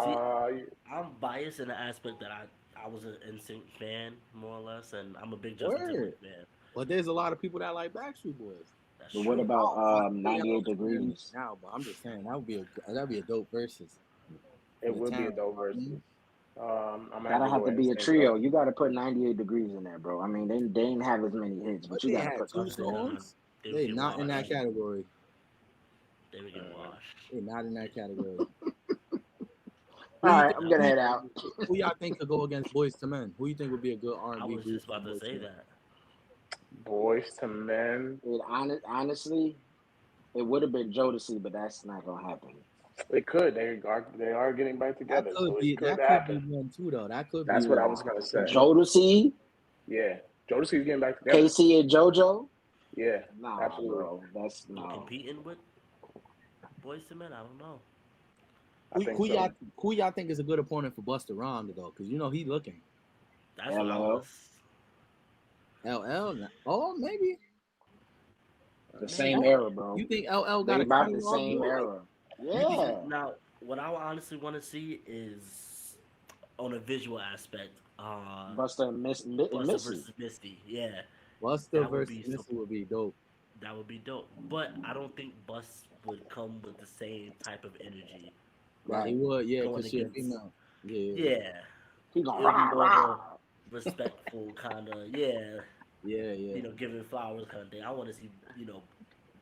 See, uh, I'm biased in the aspect that I was an NSYNC fan more or less, and I'm a big Justin Word. Timberlake fan. But there's a lot of people that like Backstreet Boys. That's But what true. about I don't say I 98 don't listen to them degrees? now, but I'm just saying that'd be a dope versus for it the would be a town. dope You know versus. I'm gonna have That'll to have go to be a NSYNC though. trio. You got to put 98 degrees in there, bro. I mean, they ain't have as many hits, what but you they got to had put two those there. Nah, songs? they would They get not in that washed. category. They would get Uh, washed. They not in that category. All Who you right, think? I'm That gonna was head out. Who y'all think could go against Boys to Men? Who you think would be a good I R&B was group just for about to Boys to say Men? that. Boys to Men. Honestly, it would have been Jodeci, but that's not gonna happen. It could. They are getting back together, so it could That could be happen. one too though. That could be That's what I one. was gonna say. Jodeci, Yeah, Jodeci's getting back together. Casey and JoJo. Yeah, Nah, absolutely. bro, that's But no. competing with Boys to Men, I don't know. I think so. Who y'all think is a good opponent for Busta Rhymes though? Because you know he looking. That's what I LL, was. LL. Oh, maybe. the Maybe. same era, bro. You think LL got They a about the catalog same though? Like, era. See, Yeah, now, what I honestly want to see is on a visual aspect. Buster and Buster Missy. versus Misty. Yeah, Busta that would versus be Missy something. would be dope. That would be dope. But I don't think Bus would come with the same type of energy That he Right. would, yeah, going because she a against. female. Yeah, Yeah, He gonna it'll be rah more of a rah. respectful kind of. Yeah, yeah. giving flowers kind of thing. I want to see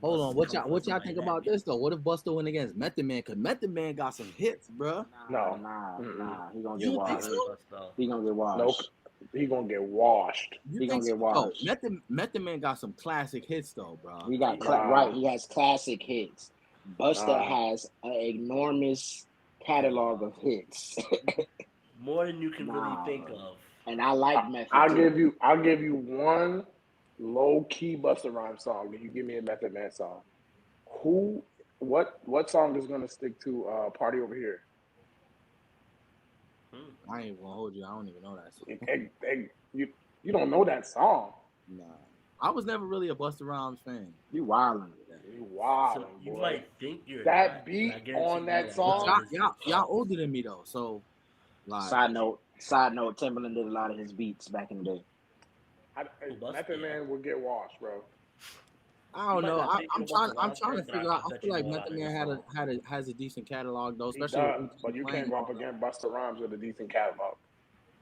Hold Bus on, come for what y'all somebody think that. about this though? What if Busta went against Method Man? Cause Method Man got some hits, bruh. Nah, No. nah, Mm-mm. nah. He gonna get You I think like washed. so? Bus though. He gonna get Nope. washed. He gonna get washed. You He think gonna so? get Yo, washed. Method Man got some classic hits though, bruh. He got Yeah, right. Nah. He has classic hits. Buster Nah. has an enormous catalog catalog of hits. more than you can really Nah, think bro. of. And I like I, Method I'll too. give you. I'll give you one low key Busta Rhymes song, and you give me a Method Man song. Who? What song is gonna stick to Party Over Here? Hmm. I ain't gonna hold you. I don't even know that song. You don't know that song. Nah. I was never really a Busta Rhymes fan. You wildin'. You So wildin', you boy. might think you're That not, but I beat guarantee on you that a lot song. of his Y'all older than me though, so like Side note, Timberland did a lot of his beats back in the day. Method yeah. Man would get washed, bro. I You don't might know. not think you're a Busta I'm Rhymes trying fan, to but figure out. I I bet feel you like know a lot Method of his Man songs. has a decent catalog though, He especially with does, but Wu-Tang you Clan can't and go all up that. against Busta Rhymes with a decent catalog.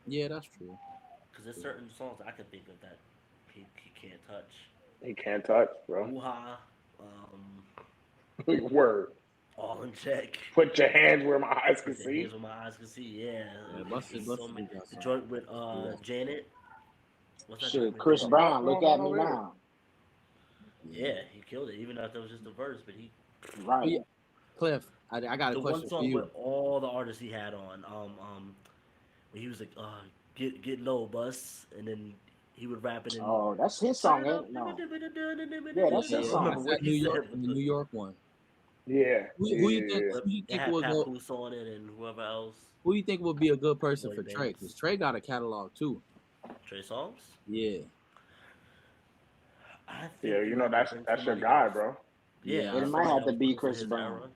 Yeah, that's true. Because there's certain songs I can think of that he can't touch. He can't touch, bro. Wuha, Word. All in check. Put your hands where my eyes can Put your see. hands where my eyes can see. Yeah. Yeah, It's Busta so many. do got The some. joint with Yeah. Janet. What's that joint Shit, with Chris Janet? Brown, look at me now. Yeah, he killed it. Even though that was just a verse, but he Oh, Right. yeah. Cliff, I got a the one question for song with you. all the artists he had on, where he was like, get low, bus, and then he would rap it in. Oh, that's his Turn song, it up. ain't no? Yeah, that's I his don't Yeah, remember that's song. what that he New York, said, the New York one. Yeah, Who you think? yeah. but Who you it think had was a, Papoose on it and whoever else, Who you think would be a good person Lloyd for Trey? Banks, Because Trey got a catalog too. Trey Songz. Yeah, I Yeah, think you you know have to that's bring that's your somebody guy, else. bro. Yeah, yeah, It might somebody have that to was be close to Chris his Brown. era.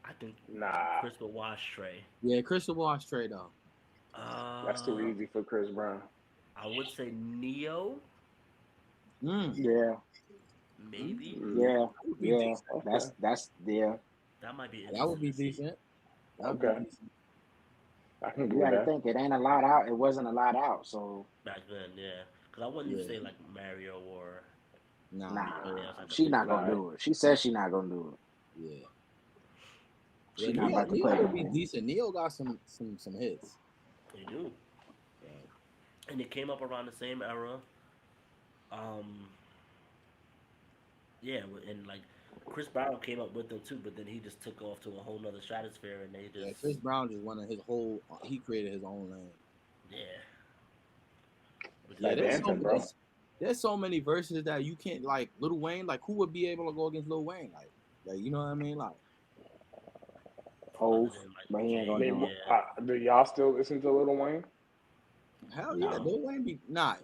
I think Nah, Chris would wash Trey. yeah. Crystal Wash Trey though. that's too Uh, easy for Chris Brown. I would say Neo, Mm, Yeah, maybe. Mm, yeah, that would be yeah. decent. okay, That's yeah. That might be That would interesting be to see decent. That would be okay, decent. I can You do got to that. think it ain't a lot out. It wasn't a lot out. So back then. Yeah, because I wouldn't Yeah, say like Mario or nah, anybody else nah, I could she think not of. gonna Nah, do it. She says she not gonna do it. yeah, yeah. She not about to Neo play would them be games. decent. Neo got some hits. They do, Yeah. and it came up around the same era. Um, yeah, and like Chris Brown came up with them too, but then he just took off to a whole nother stratosphere, and they Yeah, just Chris Brown just wanted his whole. He created his own lane. yeah. Yeah, that Because dancing, bro. there's so many verses that you can't like. Lil Wayne, like who would be able to go against Lil Wayne? Like you know what I mean? Like other Hove, than like but he ain't I gonna Jay, do mean, it. yeah, do y'all still listen to Lil Wayne? hell yeah, No, Lil Wayne be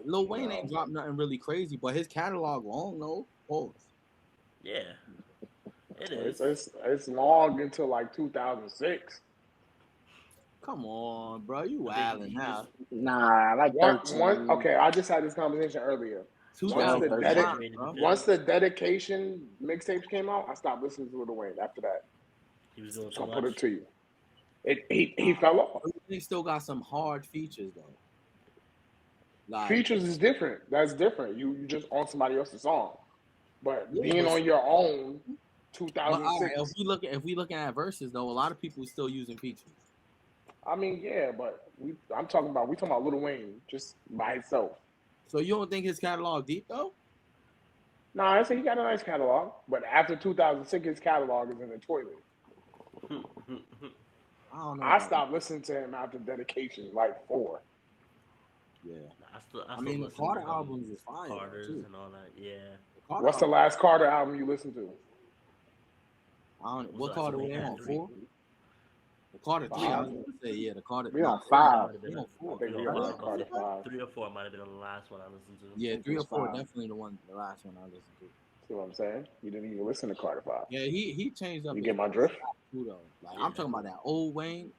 Lil Wayne ain't No, dropped nothing really crazy, but his catalog long though. Pause. yeah, it it's is. it's it's long until like 2006. Come on, bro, you But they, wildin' he just now. nah, like One. 13, Okay, I just had this conversation earlier. Once 12, the 13. saturated the bro. field. once the dedication mixtapes came out, I stopped listening to Lil Wayne. After that, He was doing just too gonna put much. it to you. He fell off. He still got some hard features though. Like Features is different. That's different. You just on somebody else's song, but yeah, being on your own, but all right, 2006. if we looking at verses though, a lot of people still using features. I mean, yeah, but we talking about Lil Wayne just by itself. So you don't think his catalog deep though? No, I say he got a nice catalog, but after 2006, his catalog is in the toilet. I don't know I about that. stopped listening to him after dedication, like 4. Yeah. I I still mean, the listen Carter to albums is fire though, Carter's too. and all that. Yeah. The Carter What's the album, last Carter album you listened to? what So Carter he we had on? 3. 4? The Carter 3. I was 5? gonna say yeah. The Carter. We No, on I think that 5. might have we been on I 4. think we Was are it on Carter 5. 3 or 4 might have been the last one I listened to. Yeah, think 3 or it's 4 5. definitely the last one I listened to. See what I'm saying? You didn't even listen to Carter 5. Yeah, he changed up You his get my whole drift? style too though. Like Yeah. I'm talking about that old Wayne.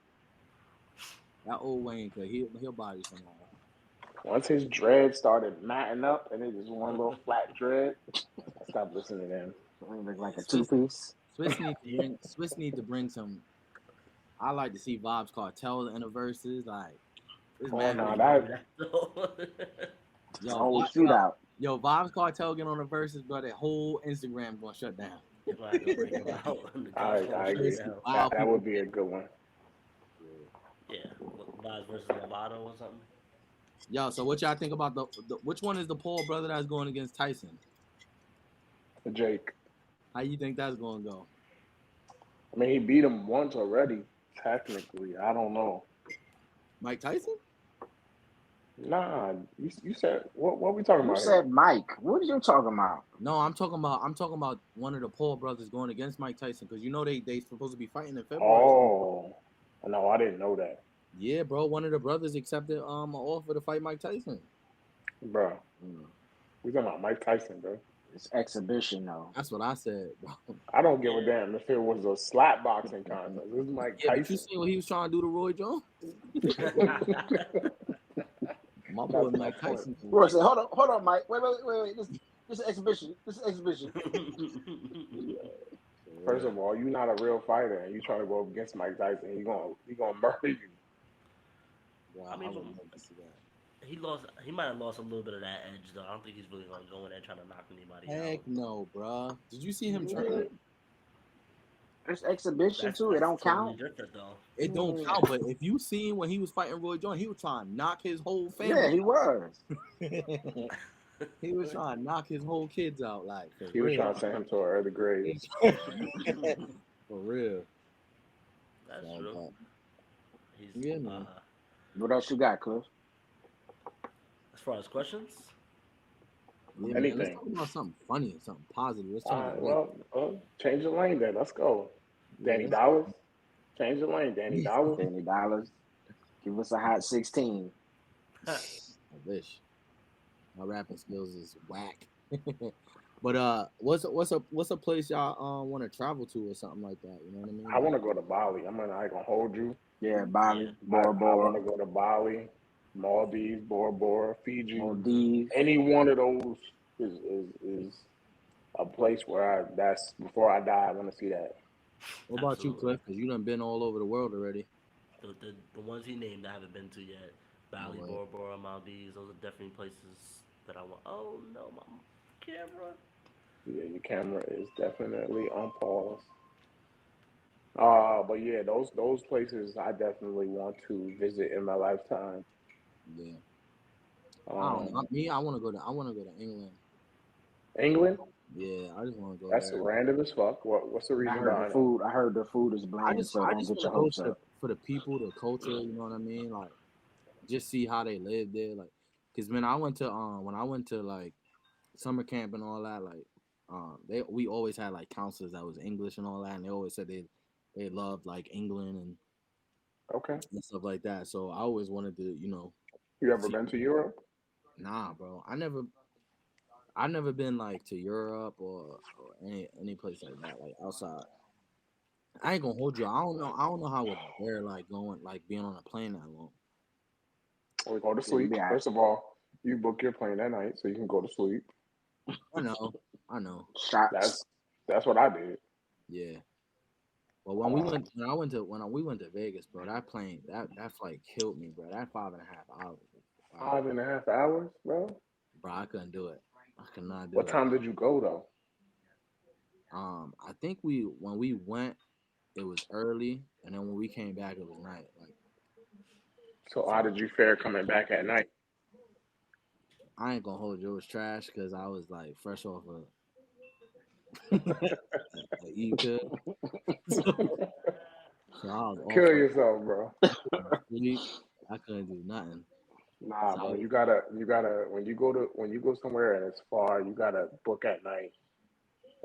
That old Wayne, cause he'll body someone. Once his dread started matting up and it just one little flat dread, I stopped listening to him. He look like a Swiss, 2-piece. Swiss need to bring some. I like to see Vibes Cartel in the verses. Like it's Oh, mad. no, I that do that though. It's a whole shootout. Yo, Vibes Cartel get on the verses, bro. That whole Instagram gonna shut down. They're gonna have to break him out. The I cops gonna shut agree. it down. Wow, That would be a good one. Yeah. Vibes versus Lovato or something. Yo, so what y'all think about the which one is the Paul brother that's going against Tyson? Jake. How you think that's gonna go? I mean, he beat him once already, technically. I don't know. Mike Tyson? Nah, you said what we talking You about here? said Mike. What are you talking about? No, I'm talking about one of the Paul brothers going against Mike Tyson because you know they supposed to be fighting in February. Oh, no, I didn't know that, Yeah, bro. One of the brothers accepted an offer to fight Mike Tyson. bro. We talking about Mike Tyson, bro. It's exhibition though. That's what I said, bro. I don't give a damn if it was a slap boxing contest. This is Mike Yeah, but you Tyson. see what he was trying to do to Roy Jones? My boy That's my Mike point. Tyson. Roy said, hold on, Mike. Wait. This is exhibition. This is exhibition. First of all, you're not a real fighter, and you trying to go up against Mike Tyson. He gonna murder you. Wow, I mean, would love to see that. he lost. He might have lost a little bit of that edge though. I don't think he's really gonna go in there trying to knock anybody Heck out. no, bro. Did you see him train? It's exhibition That's too. It don't totally count. different though. It don't Mm. count, but if you seen when he was fighting Roy Jones, he was trying to knock his whole Yeah, family he was. out. He was trying to knock his whole kids out, like for He was real. trying to send him to an early grave. For real. That's So, true. but, He's yeah, man. What else you got, Cliff? as far as questions, Yeah, man. Let's Anything. talk about something funny and something positive. Let's All talk right, about well, change the lane then. Let's go. yeah, Danny Dollars. Change the lane, Danny Dollars. $20. Give us a hot 16. I wish my rapping skills is whack. But what's a place y'all want to travel to or something like that? You know what I mean? I want to go to Bali. I ain't gonna hold you. Yeah, Bali, Yeah. Bora I want to Bora, go to Bali, Maldives, Bora Bora, Fiji. Maldives. Any one of those is a place where that's before I die. I want to see that. What about you, absolutely. Cliff? Because you done been all over the world already. The ones he named I haven't been to yet. Bali, No way. Bora Bora, Maldives. Those are definitely places that I want. Oh no, my camera. Yeah, your camera is definitely on pause. But yeah, those places I definitely want to visit in my lifetime. Yeah. I don't know. Um, I want to go to. I want to go to England. England, Yeah, I just want to go that's there. random as fuck. What's the I reason heard the behind it? food. I heard the food is I bland, just so I don't just get want to your go hopes to the up. for the people, the culture. You know what I mean? Like just see how they live there. Like, cause man, I went to when I went to like summer camp and all that. Like, we always had like counselors that was English and all that, and they always said they loved like England Okay, and stuff like that. So I always wanted to you ever see. been to Europe? Nah, bro, I never been like to Europe or any place like that, like outside. I ain't gonna hold you. I don't know how it bear like going like being on a plane that long. We go to Yeah, you sleep. be all right. First of all, you book your plane at night so you can go to sleep. I know, I know. Shots. That's that's what I did. Yeah. But Uh, when we went to Vegas, bro, that plane that flight killed me, bro. That 5.5 hours. Wow. 5.5 hours, bro. Bro, I couldn't do it. I could not do What it. time did you go though? I think when we went, it was early, and then when we came back, it was night. Like, So how so did you fare coming back at night? I ain't gonna hold you. It was trash because I was like fresh off of a E pill, so I was off Kill of yourself, bro. sleep. I couldn't do nothing. Nah, So I bro. was, You gotta when you go somewhere and it's far, you gotta book at night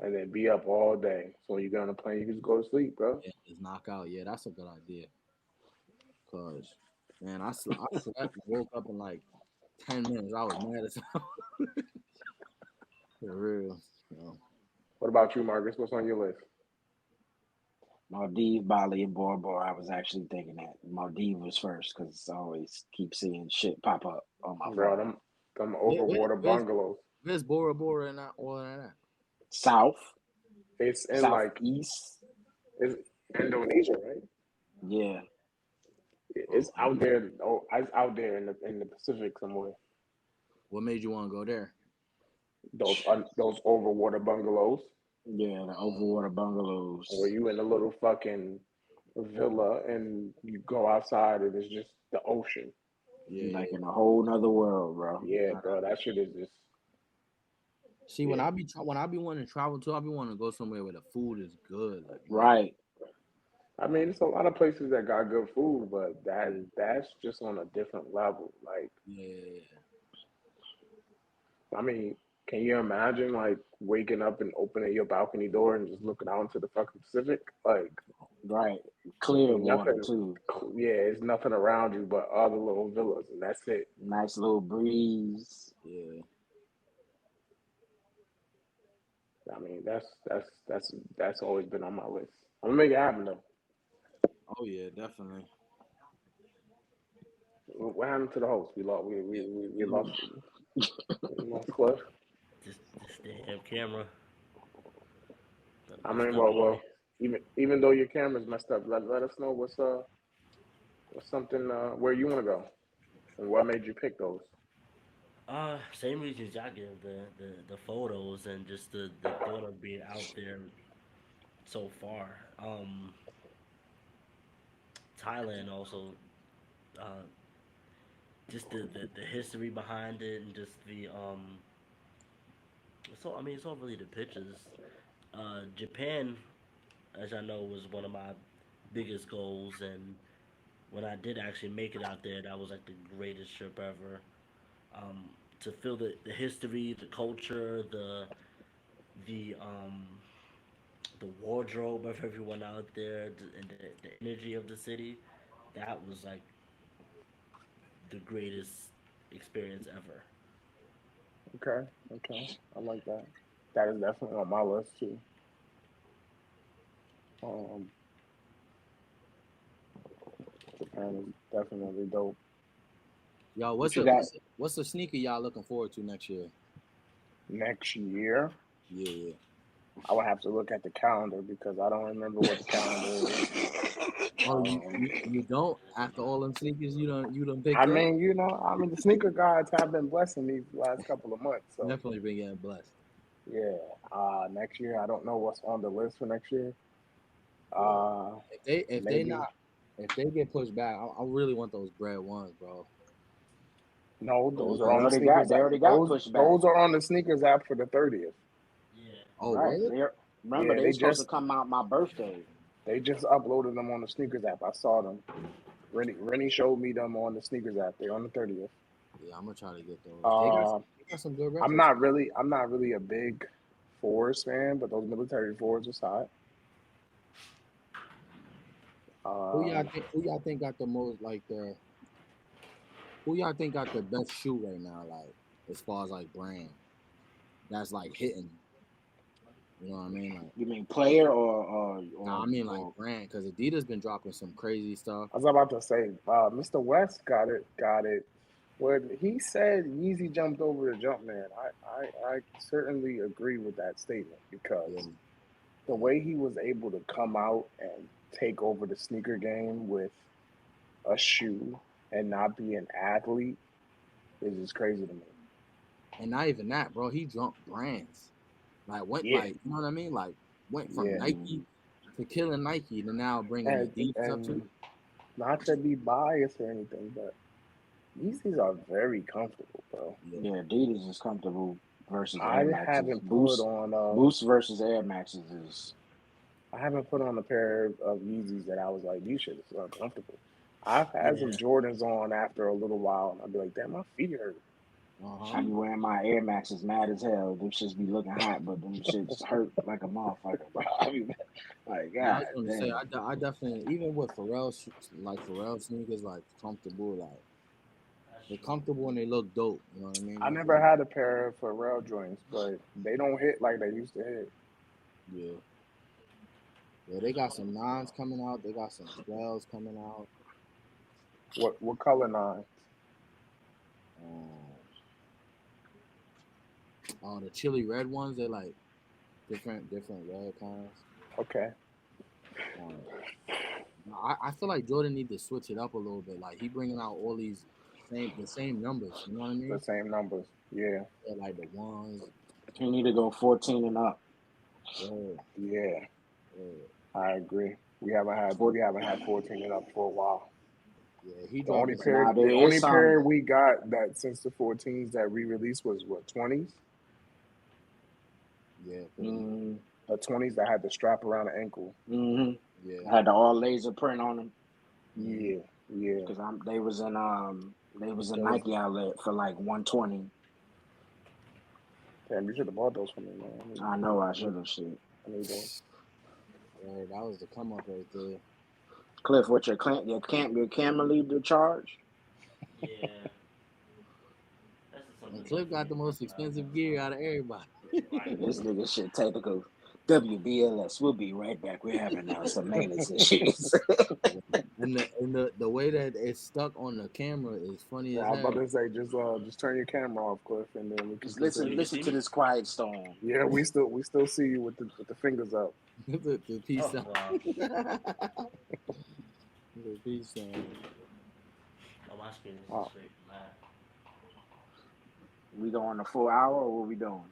and then be up all day. So when you get on the plane, you can just go to sleep, bro. yeah, just knock out. Yeah, that's a good idea. Cause man, I slept and woke up in like 10 minutes. I was mad as hell. For real. So, What about you, Marcus? What's on your list? Maldives, Bali, and Bora Bora. I was actually thinking that Maldives was first because I always keep seeing shit pop up on my Bro, phone. them overwater bungalows. where's Bora Bora and all of that? South, It's in like southeast. it's Indonesia, right? Yeah, It's Okay. out there. Oh, it's out there in the Pacific somewhere. What made you want to go there? Those overwater bungalows yeah, the Oh, overwater where bungalows, you in a little fucking villa and you go outside and it's just the ocean. yeah, you like yeah. in a whole nother world, bro. Yeah, bro, that shit is just See, yeah. when I be wanting to travel too, I be wanting to go somewhere where the food is good. Like, you know what I mean? Right. I mean, it's a lot of places that got good food, but Yeah, that's just on a different level. Like, yeah. I mean, can you imagine like waking up and opening your balcony door and just looking out into the fucking Pacific? Like, Right. Clear ain't water nothing. too. Yeah, it's nothing around you but other little villas, and that's it. Nice little breeze. Yeah. I mean, that's always been on my list. I'm gonna make it happen though. Oh yeah, definitely. What happened to the host? We lost. We You- lost. We lost Cliff. This damn camera done I messed mean, up on me. well, even though your camera's messed up, let us know what's something where you want to go and what made you pick those. Same reasons y'all give the photos and just the thought of being out there, so far. Thailand also, uh, just the history behind it and just the so I mean it's all really the pictures. Japan, as I know, was one of my biggest goals, and when I did actually make it out there, that was like the greatest trip ever. Um, to feel the history, the culture, the the wardrobe of everyone out there, and the energy of the city, that was like the greatest experience ever. Okay, okay, I like that. That is definitely on my list too. Um, Japan is definitely dope. Yo, What you got what's the sneaker y'all looking forward to next year? Next year, Yeah, yeah. I would have to look at the calendar because I don't remember what the calendar is. Oh, Um, you don't after all them sneakers you don't I picked up. mean, the sneaker gods have been blessing me the last couple of months. So Definitely been getting blessed. yeah, next year I don't know what's on the list for next year. Uh, If they Maybe not if they get pushed back, I really want those bread ones, bro. no, Oh, those what? are on the they sneakers app. already got Those pushed back. those are on the sneakers app for the 30th. Yeah. Oh, Right. what? They remember Yeah, they was supposed to come out my birthday. they just uploaded them on the sneakers app. I saw them. Rennie showed me them on the sneakers app. They're on the 30th. Yeah, I'm gonna try to get those. Uh, They got some good I'm retro not stuff. really I'm not really a big Forest fan, but those military fours was hot. Uh, Who y'all think got the most like the who y'all think got the best shoe right now, like as far as like brand that's like hitting. You know what I mean? Like, You mean player nah, I mean like or brand because Adidas been dropping some crazy stuff. I was about to say, Mr. West got it. When he said Yeezy jumped over the Jumpman, I certainly agree with that statement Yeah, because the yeah. way he was able to come out and take over the sneaker game with a shoe and not be an athlete is just crazy to me. And not even that, bro. He jumped brands. Like went Yeah, like you know what I mean? Like went from yeah, Nike to killing Nike to now bringing Adidas up to. and not to be biased or anything, but Yeezys are very comfortable, bro. Yeah, yeah, Adidas is comfortable versus I Air Maxes. haven't put on Boost versus Air Maxes is I haven't put on a pair of Yeezys that I was like, these shit is uncomfortable. I've had some Yeah. Jordans on after a little while, and I'd be like, damn, my feet hurt. uh I huh. be wearing my Air Maxes mad as hell. Them shits be looking hot, but them shits hurt like a motherfucker, bro. I be like, Yeah, I God was gonna say damn. I definitely even with like Pharrell sneakers like comfortable like That's they're true. comfortable and they look dope. You know what I mean? I never had a pair of Pharrell joints, but they don't hit like they used to hit. Yeah, yeah. They got some nines coming out. They got some 12s coming out. What color nine? Um, the chili red ones. They like different red kinds. Okay, Um, I feel like Jordan need to switch it up a little bit. Like he bringing out all these the same numbers. You know what I the mean? same numbers. Yeah, They're like the ones. You need to go 14 and up. Yeah, yeah, yeah, I agree. Four, We haven't had 14 and up for a while. yeah. He The only dropping some. pair now the there is only some. pair we got that since the 14s that re-released was what 20s. Yeah, Mm, The 20s that had the strap around the ankle. hmm yeah. Had the all laser print on them Mm-hmm. Yeah, yeah. because they was in Those Nike outlet for like 120. damn, you should have bought those for me, man. I know I should have shit. I need those. Yeah, that was the come up right there. Cliff, what your camera lead the charge? Yeah. That's just And something Cliff got definitely the most personalized expensive on his gear phone. out of everybody. Right. This nigga shit technical. WBLS. We'll be right back. We're having some maintenance issues. And the way that it's stuck on the camera is funny Yeah, as I was about hell. to say just turn your camera off, Cliff, and then we can Just So continue. you can listen see to me? this quiet storm. Yeah, we still see you with the fingers up. the peace Oh sign. wow. The peace sign. Oh, my screen is Wow. straight. Man. We going a full hour or what we doing?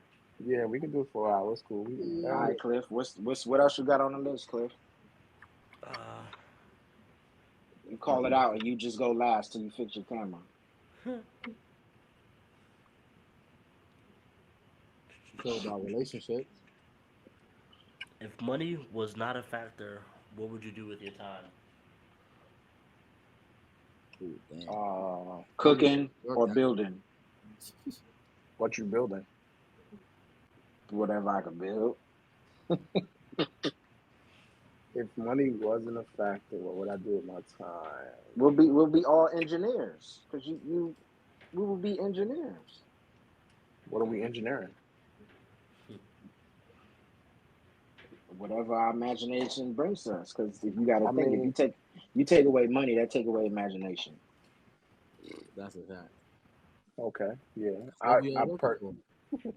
Yeah, we can do 4 hours. Cool. All right, Cliff. What else you got on the list, Cliff? Uh, You call it out, and you just go last till you fix your camera. So about relationships. if money was not a factor, what would you do with your time? Ooh, damn. Cooking Work or that. building, What you building? whatever I can build. If money wasn't a factor, what would I do with my time? We'll be all engineers because we will be engineers. What are we engineering? Whatever our imagination brings to us. Because if you got to I think, if mean, you take away money, that take away imagination. That's a fact. okay, yeah. What you all working for?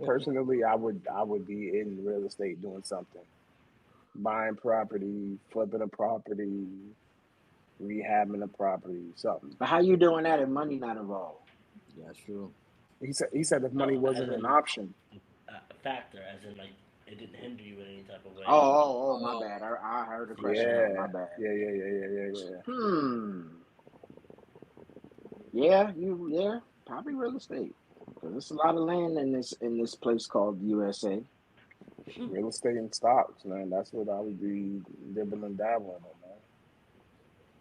Personally, I would be in real estate doing something, buying property, flipping a property, rehabbing a property, something. But how you doing that if money not involved? Yeah, that's true. He said if money No, as wasn't an in option. a factor, as in like it didn't hinder you in any type of way. My bad. I heard the question wrong. My Yeah, bad. yeah. Yeah, probably real estate. Because there's a lot of land in this place called USA. Real estate and stocks, man. That's what I would be dibbling and dabbling on, man.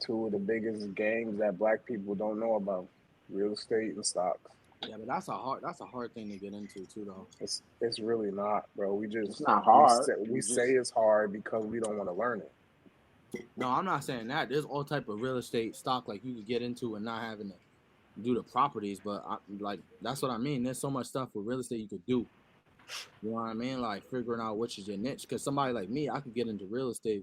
Two of the biggest games that black people don't know about: real estate and stocks. Yeah, but that's a hard thing to get into too, though. It's really not, bro. It's not hard. We say it's hard because we don't want to learn it. No, I'm not saying that. There's all type of real estate stock like you could get into and not having to do the properties, but like that's what I mean. There's so much stuff with real estate you could do. You know what I mean? Like figuring out which is your niche. Because somebody like me, I could get into real estate,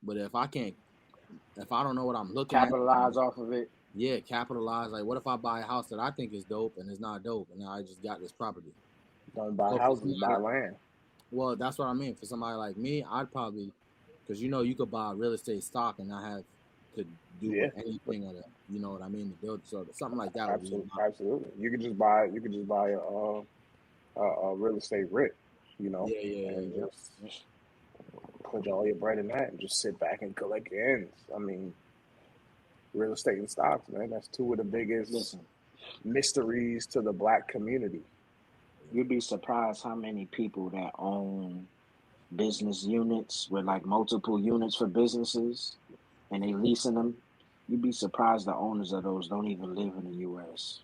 but if I don't know what I'm looking Capitalize at, off of it. yeah, capitalize. Like, what if I buy a house that I think is dope and it's not dope, and now I just got this property? Don't buy So houses, buy land. well, that's what I mean. For somebody like me, I'd probably, because you could buy real estate stock and not have to do Yeah. anything with it. You know what I mean? To build so something like that would be Absolutely. You could just buy a real estate RIP, yeah. and just put all your bread in that and just sit back and collect your ends. I mean, real estate and stocks, man. That's two of the biggest mysteries to the black community. You'd be surprised how many people that own business units with like multiple units for businesses and they leasing them. You'd be surprised the owners of those don't even live in the US.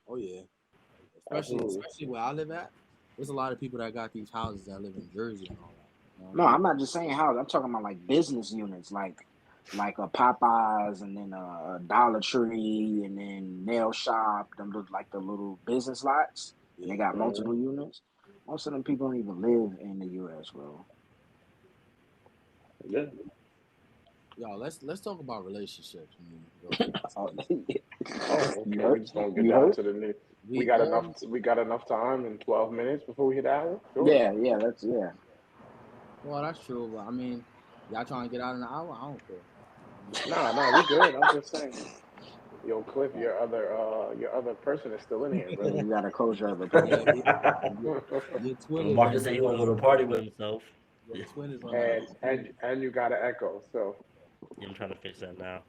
Oh yeah. Especially where I live at, there's a lot of people that got these houses that live in Jersey and all that. No, I'm not just saying houses. I'm talking about like business units, like a Popeyes and then a Dollar Tree and then nail shop. Them look like the little business lots. And they got multiple units. Most of them people don't even live in the US, bro. Yeah. Yo, let's talk about relationships. We just gonna get down to the new. We got enough time in 12 minutes before we hit the hour. Sure. Yeah. Well, that's true, but I mean, y'all trying to get out in an hour? I don't care. Nah, we good. I'm just saying. Yo, Cliff, your other person is still in here, bro. You gotta close your other person. Your twin Marcus said he want to go to party with himself. Your twin is on and you got an echo, so. Yeah, I'm trying to fix that now.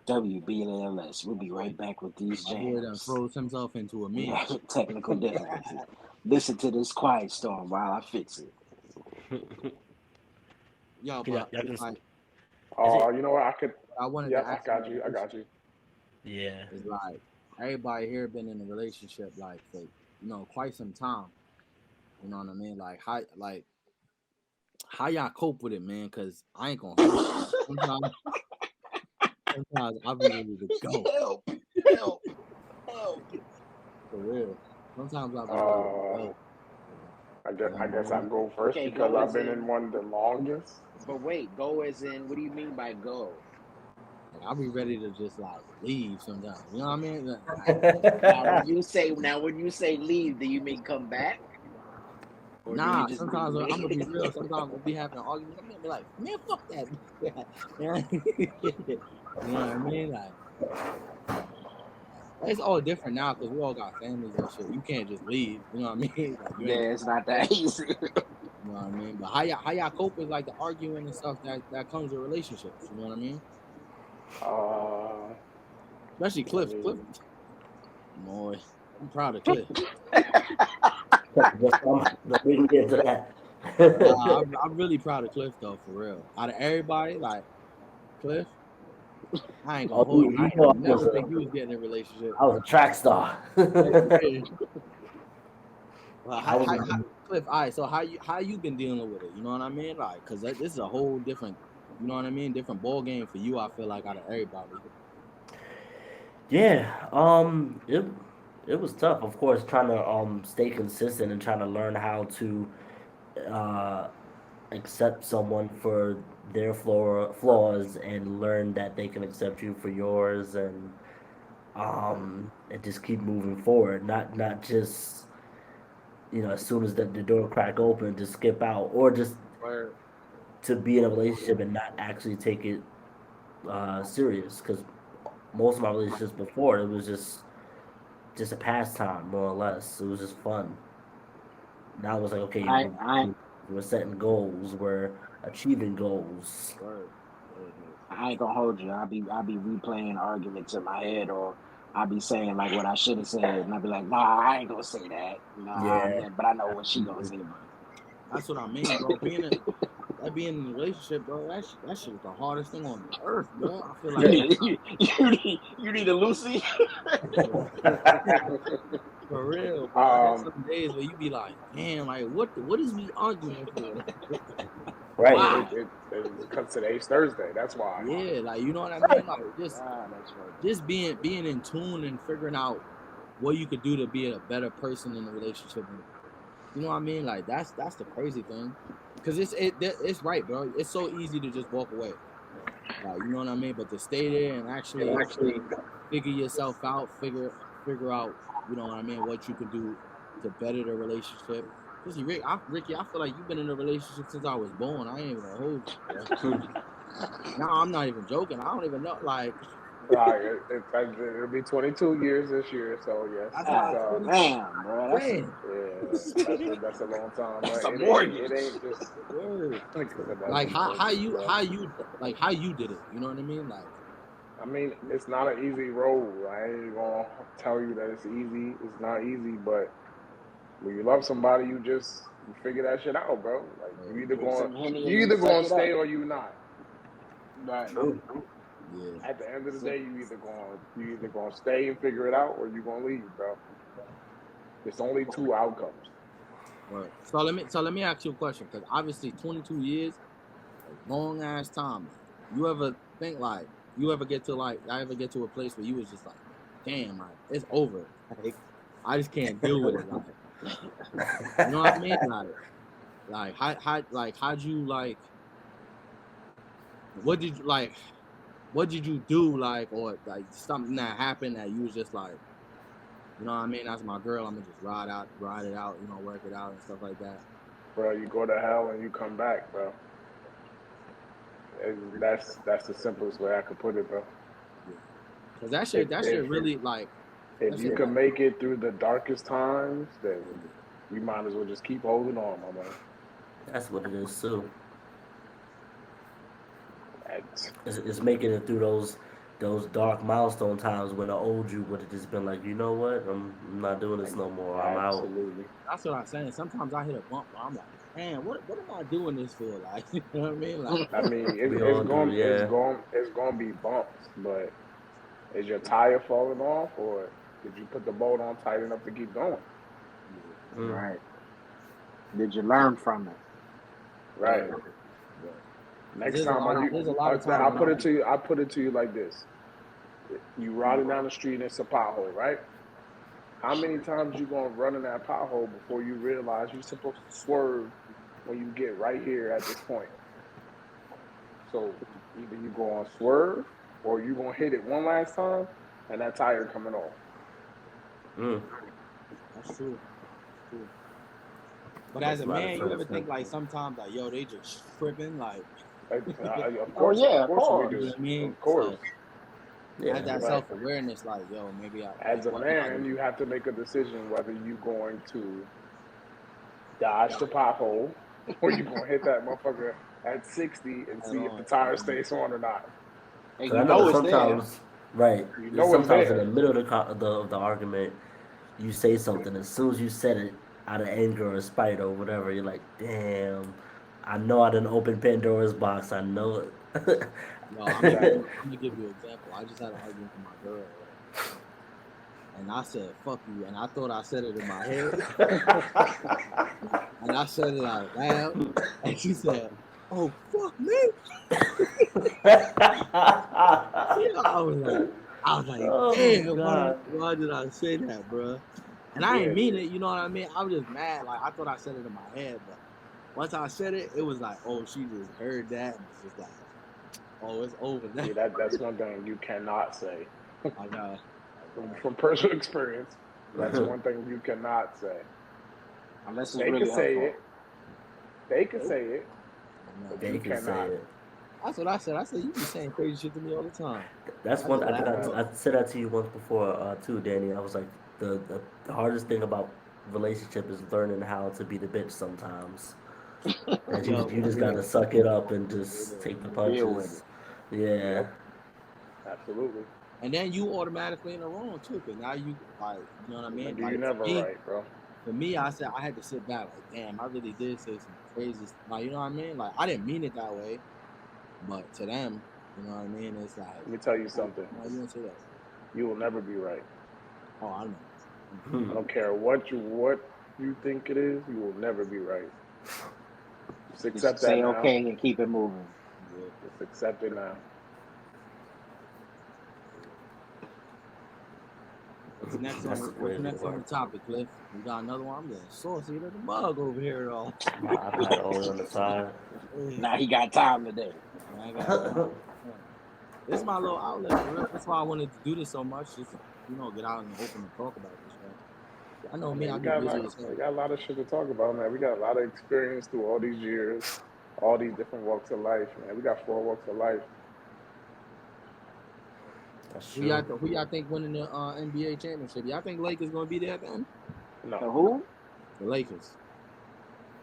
WBLS. We'll be right back with these My boy done jams. throws himself into a meme. Technical difficulties. Listen to this quiet storm while I fix it. Yo, Yeah, but y'all can- You know what? I wanted to ask I got you. Yeah. It's like everybody here been in a relationship like for quite some time. You know what I mean? Like how y'all cope with it, man? Cause I ain't gonna hold you. Sometimes I'll be ready to go. Help. For real. Sometimes I'll be ready to go. I guess I'll go first because I've been in one the longest. But wait, go as in, what do you mean by go? Like, I'll be ready to just like leave sometimes. You know what I mean? When you say leave, do you mean come back? Or nah, sometimes I'm gonna be real. Sometimes we'll be having arguments. I'm gonna be like, man, fuck that. You know what I mean? Like, it's all different now because we all got families and shit. You can't just leave. You know what I mean? Like you Yeah, ain't. it's not that easy. You know what I mean? But how y'all cope with like the arguing and stuff that comes with relationships? You know what I mean? Uh, Especially I Cliff. Cliff, mean, boy, I'm proud of Cliff. Don't make me get into that. I'm really proud of Cliff though, for real. Out of everybody, like Cliff, I ain't gonna Oh, hold you. I you know, ain't never think you was getting in a relationship. I was a track star. Yeah. Well, I was. Cliff, all right. So how you been dealing with it? You know what I mean? Like, cause this is a whole different, you know what I mean? Different ball game for you. I feel like out of everybody. Yeah. It was tough. Of course, trying to stay consistent and trying to learn how to uh accept someone for their flaws and learn that they can accept you for yours and just keep moving forward. Not just as soon as the door crack open, just skip out or just Word. to be in a relationship and not actually take it serious. Because most of my relationships before it was just a pastime, more or less. It was just fun. Now it was like, okay, I we're setting goals, we're achieving goals. Word. I ain't gonna hold you. I'll be replaying arguments in my head, or I'll be saying like what I should have said, and I'll be like, nah, I ain't gonna say that. Yeah. But I know what she gonna say. That's what I mean, bro. Being in a relationship, bro, that shit is the hardest thing on earth, bro. I feel like You need a Lucy. for real, bro. There's um, some days where you be like, damn, like what is we arguing for? Right. Why? because today's Thursday. That's why. Yeah, like you know what I mean? Like Ah, that's right. just being in tune and figuring out what you could do to be a better person in the relationship. And, you know what I mean? Like that's the crazy thing, because it's right, bro. It's so easy to just walk away, like you know what I mean. But to stay there and actually figure yourself out, figure out, you know what I mean, what you can do to better the relationship. Especially Ricky, I feel like you've been in a relationship since I was born. I ain't even gonna hold you, bro. No, I'm not even joking. I don't even know. Like Right. It'll be 22 years this year. So yes, that's it's how Ah, 20. damn, bro. Damn. that's a long time. That's But a it mortgage. ain't just Word. because of Like that how mortgage, you bro. how you like how you did it. You know what I mean? Like I mean, it's not an easy road. I ain't gonna tell you that it's easy. It's not easy, but when you love somebody, you figure that shit out, bro. Like Drink some Henny and you then either suck gonna it up. stay or you not. Right. yeah. At the end of the So, day, you either gonna stay and figure it out, or you gonna leave, bro. It's only two outcomes. Word. So let me ask you a question, because obviously 22 years, a long ass time. Like, you ever think like I ever get to a place where you was just like, damn, like it's over. Like I just can't deal with it. Like you know what I mean? How'd you like what did you like what did you do like or like something that happened that you was just like, you know what I mean? That's my girl. I'm gonna just ride it out, you know, work it out and stuff like that. Bro, you go to hell and you come back, bro. That's the simplest way I could put it, bro. Yeah. Cause that If shit really like if that you shit can like make it through the darkest times, then you might as well just keep holding on, my man. That's what it is too. That's It's making it through those dark milestone times when the old you would have just been like, you know what, I'm not doing this no more. I'm out. absolutely. that's what I'm saying. Sometimes I hit a bump where I'm like, man, what am I doing this for? Like, you know what I mean? Like, I mean, We all do, yeah. it's going to be bumps, but is your tire falling off, or did you put the bolt on tight enough to keep going? Mm. right. Did you learn from it? Right. Word. Next time, There's a lot of times I'll when put I'm it to you. I put it to you like this: you riding down the street and it's a pothole, right? How many times you gonna run in that pothole before you realize you're supposed to swerve when you get right here at this point? So either you gonna swerve or you gonna hit it one last time and that tire coming off. Mm. that's true. True. But as Makes a a lot of man, you sense, ever man. think like sometimes like, yo, they just tripping, like, Of Oh yeah, course of we you do. know course. what I mean? Of So course. Yeah. Have that Right. self awareness, like, yo, maybe I As a what did I man, do? you have to make a decision whether you're going to dodge the pothole or you're going to hit that motherfucker at 60 and Head see if the on. tire stays on or not. And Because you I know know that it's there. sometimes, right? You There's know it's sometimes in the there. middle of the argument, you say something. As soon as you said it out of anger or spite or whatever, you're like, damn. I know I didn't open Pandora's box. I know it. Yo, Exactly. I'm gonna give you an example. I just had an argument with my girl, right? And I said, fuck you. And I thought I said it in my head. And I said it out loud. And she said, oh, fuck me. Yeah, I was like, Oh damn, God. why did I say that, bro? And I Yeah, didn't mean it, you know what I mean? I was just mad. Like, I thought I said it in my head, but once I said it, it was like, oh, she just heard that and was just like, oh, it's over now. see that's one thing you cannot say. I got From personal experience, that's one thing you cannot say. Unless it's They really can her say fault. it. They can say it, but They you can say cannot. it. That's what I said. I said, you be saying crazy shit to me all the time. That's I one. just I think laugh at it. I said that to you once before too, Danny. I was like, the hardest thing about relationship is learning how to be the bitch sometimes. That Yo, you just yeah, gotta suck it up and just take the Deal with punches. Yeah. Yep, absolutely. and then you automatically in the wrong too, because now you like, you know what I mean? Nigga, you Like never right, bro. for me, I said I had to sit back, like, damn, I really did say some crazy, like, you know what I mean? Like, I didn't mean it that way, but to them, you know what I mean? It's like, Let me tell you something. why you didn't say that? You will never be right. Oh, I know. I don't care what you think it is. You will never be right. Just Just accept that say now. okay and keep it moving. Yeah. Just accept it now. What's next That's on the the, what's crazy next on the part. topic, Cliff? We got another one. I'm getting saucy to the mug over here, though. My iPad always on the side. Now he got time today. I got time. This is my little outlet, for real. That's why I wanted to do this so much, just to, get out in the open and talk about this stuff. I know I me, mean, I we get got busy as hell. a lot of shit to talk about, man. We got a lot of experience through all these years, all these different walks of life, man. We got 4 walks of life. That's Who true. y'all think winning the NBA championship? Y'all think Lakers gonna be there then? The No, who? The Lakers.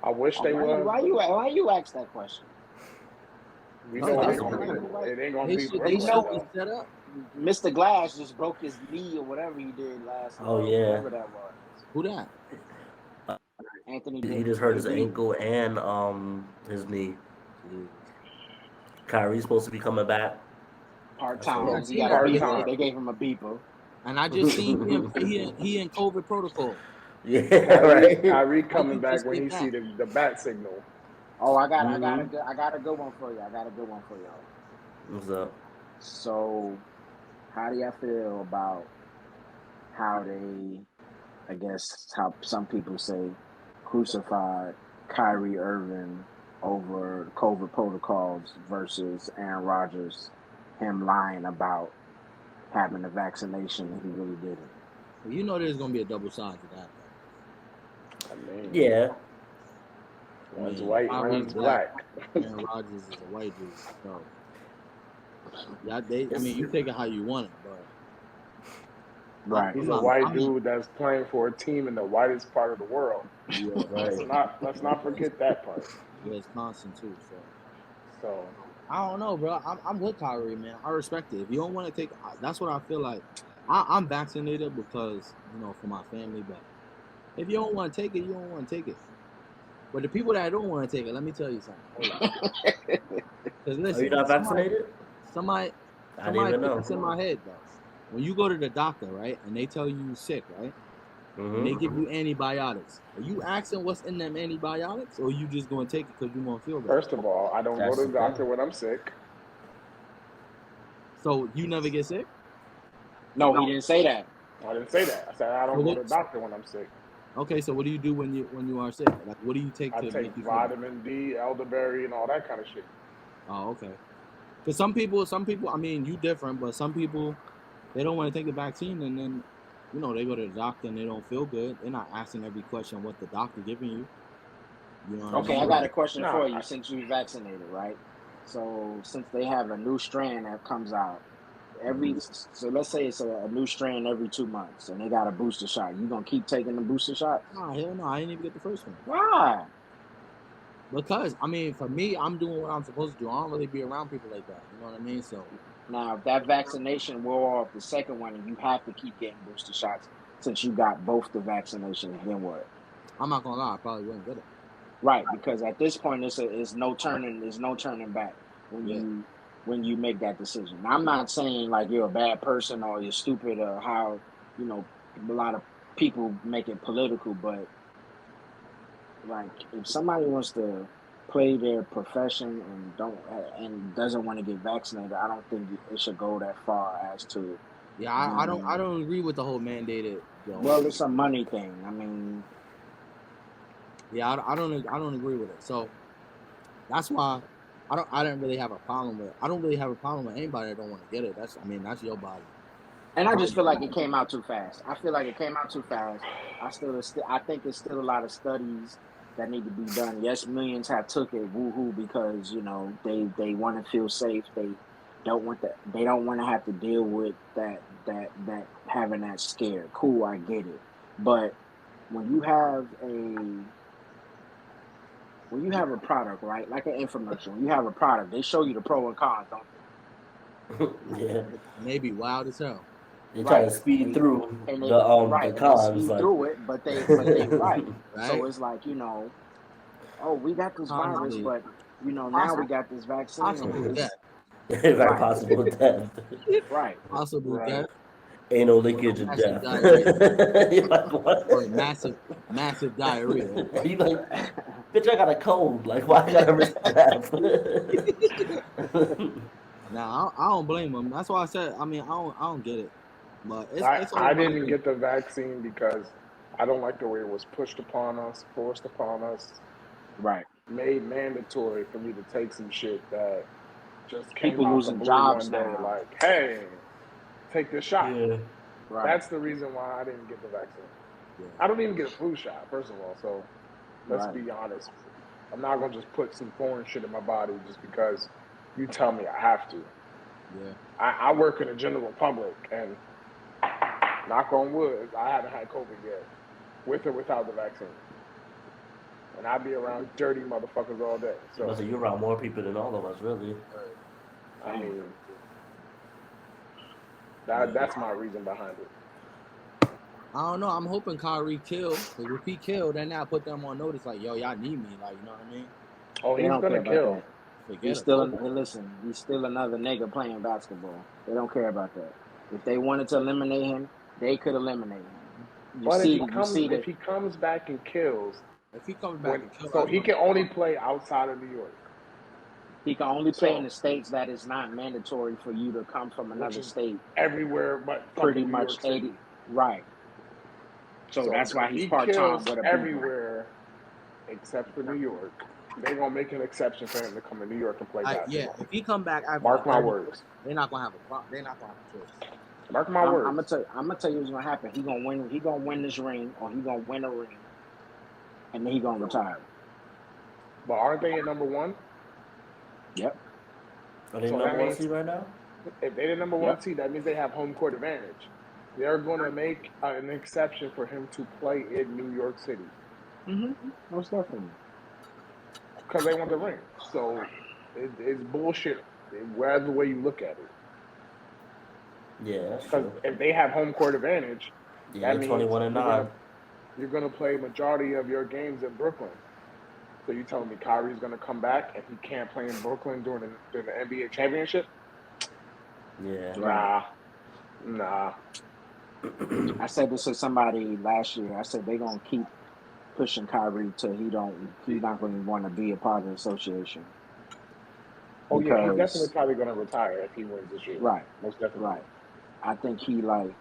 I wish they Why was. why you ask that question? We No, know it that's ain't the gonna plan. be. It ain't gonna They be should Brooklyn be though. set up. Mr. Glass just broke his knee or whatever he did last Oh yeah. whatever that was. Who that? Anthony He just hurt his Davis. ankle and his knee. Jesus. Kyrie's supposed to be coming back. Part That's what Yeah, I time. it He seen got a that. Part beeper. time. They gave him a beeper. And I just seen he in COVID protocol. Yeah, Kyrie, right. Kyrie How coming you back just when get he see back? the bat signal. Oh, I got Mm-hmm. a good one for you. I got a good one for y'all. What's up? So, how do y'all feel about how they, I guess, how some people say, crucified Kyrie Irving over COVID protocols versus Aaron Rodgers, him lying about having a vaccination and he really didn't? You know there's gonna be a double side to that. I mean, Yeah. one's I mean, white, Kyrie's one's black. Aaron Rodgers is a white dude. So yeah, I mean, It's, you take it how you want it, but Right. He's a white dude that's playing for a team in the whitest part of the world. Yeah, right. Let's not forget that part. Wisconsin too. So I don't know, bro. I'm with Kyrie, man. I respect it. If you don't want to take, that's what I feel like. I'm vaccinated because for my family. But if you don't want to take it, you don't want to take it. But the people that don't want to take it, let me tell you something. Because Are listen, you not vaccinated? somebody I didn't even put know. this in my head though. When you go to the doctor, right, and they tell you you're sick, right, and they give you antibiotics, are you asking what's in them antibiotics, or you just gonna take it because you want to feel better? first of all, I don't That's go to the the doctor thing. when I'm sick. So you never get sick? No, he didn't say that. I didn't say that. I said I don't go to the doctor when I'm sick. Okay, so what do you do when you are sick? Like, what do you take I to take make you feel better? vitamin D, elderberry, and all that kind of shit. Oh, okay. Because some people, I mean, you different, but some people, they don't want to take the vaccine, and then, they go to the doctor and they don't feel good. They're not asking every question what the doctor giving you. You know what I Okay, mean? I got a question Nah, for you since you vaccinated, right? So since they have a new strand that comes out, so let's say it's a new strain every 2 months, and they got a booster shot. You gonna keep taking the booster shot? Nah, hell no, I didn't even get the first one. Why? Because I mean, for me, I'm doing what I'm supposed to do. I don't really be around people like that. You know what I mean? So Now, if that vaccination wore off the second one, and you have to keep getting booster shots since you got both the vaccinations, then what? I'm not gonna lie, I probably wouldn't get it. Right, because at this point, it's no turning. There's no turning back when Yeah. you make that decision. Now, I'm not saying like you're a bad person or you're stupid or how a lot of people make it political, but like if somebody wants to play their profession and doesn't want to get vaccinated, I don't think it should go that far as to. Yeah, I don't agree with the whole mandated. Well, it's a money thing. I mean, yeah, I don't agree with it. So that's why I don't really have a problem with. I don't really have a problem with anybody that don't want to get it. That's your body. and I just feel like it came out too fast. I feel like it came out too fast. I think there's still a lot of studies that need to be done. Yes, millions have took it, woohoo, because they want to feel safe. They don't want that. They don't want to have to deal with that having that scare. Cool, I get it. But when you have a product, right, like an infomercial, when you have a product, they show you the pro and cons, don't they? Yeah. And they be wild as hell. They try to speed through and the they cons. speed Like... through it, but they right. Right? So it's like oh, we got this virus, but now we got this vaccine. Possible death. Very possible death. Right. Possible death. Anal leakage and death. You're like, what? Or massive diarrhea. You like, bitch, I got a cold. Like, why I gotta risk death? Now I don't blame them. That's why I said. I mean, I don't get it. But I didn't get the vaccine because I don't like the way it was pushed upon us, forced upon us, right, made mandatory for me to take some shit that just came people out losing the blue jobs one day, now. like, hey, take this shot. Yeah. Right. That's the reason why I didn't get the vaccine. Yeah. I don't even get a flu shot, first of all. So let's Right. be honest. I'm not gonna just put some foreign shit in my body just because you tell me I have to. Yeah. I work in the general public, and knock on wood, I haven't had COVID yet, with or without the vaccine. And I be around dirty motherfuckers all day. So You're around more people than all of us, really. I mean, that's my reason behind it. I don't know. I'm hoping Kyrie kill. Because if he killed, then that put them on notice. Like, yo, y'all need me. Like, you know what I mean? Oh, They he's don't gonna care about kill. that. Forget He's it. still he's still another nigga playing basketball. They don't care about that. If they wanted to eliminate him, they could eliminate him. But if he comes back and kills, If he comes back and kills, so he can only play outside of New York. He can only play in the states that is not mandatory for you to come from another state. Everywhere but Pretty fucking much New York 80. Right. So that's why he's he part-time kills with a everywhere except for New York. They're gonna make an exception for him to come to New York and play basketball. Yeah, if he come back after Mark my words. They're not gonna have a problem. They're not gonna have a choice. Mark my words. I'm gonna tell you what's gonna happen. He gonna win this ring, or he gonna win a ring, and then he gonna retire. But aren't they at number one? Yep. Are they number one seed right now? If they're the number one seed, that means they have home court advantage. They're going to make an exception for him to play in New York City. Most definitely. Because they want the ring. So it's bullshit, whatever way you look at it. Yeah, that's Because true. if they have home court advantage, Yeah, that means 21-9. you're going to play majority of your games in Brooklyn. So you telling me Kyrie's going to come back and he can't play in Brooklyn during the NBA championship? Yeah. Nah. I said this to somebody last year. I said they're gonna keep pushing Kyrie till he's not going to want to be a part of the association. Oh yeah, he's definitely probably going to retire if he wins this year. Right. Most definitely. Right. I think he like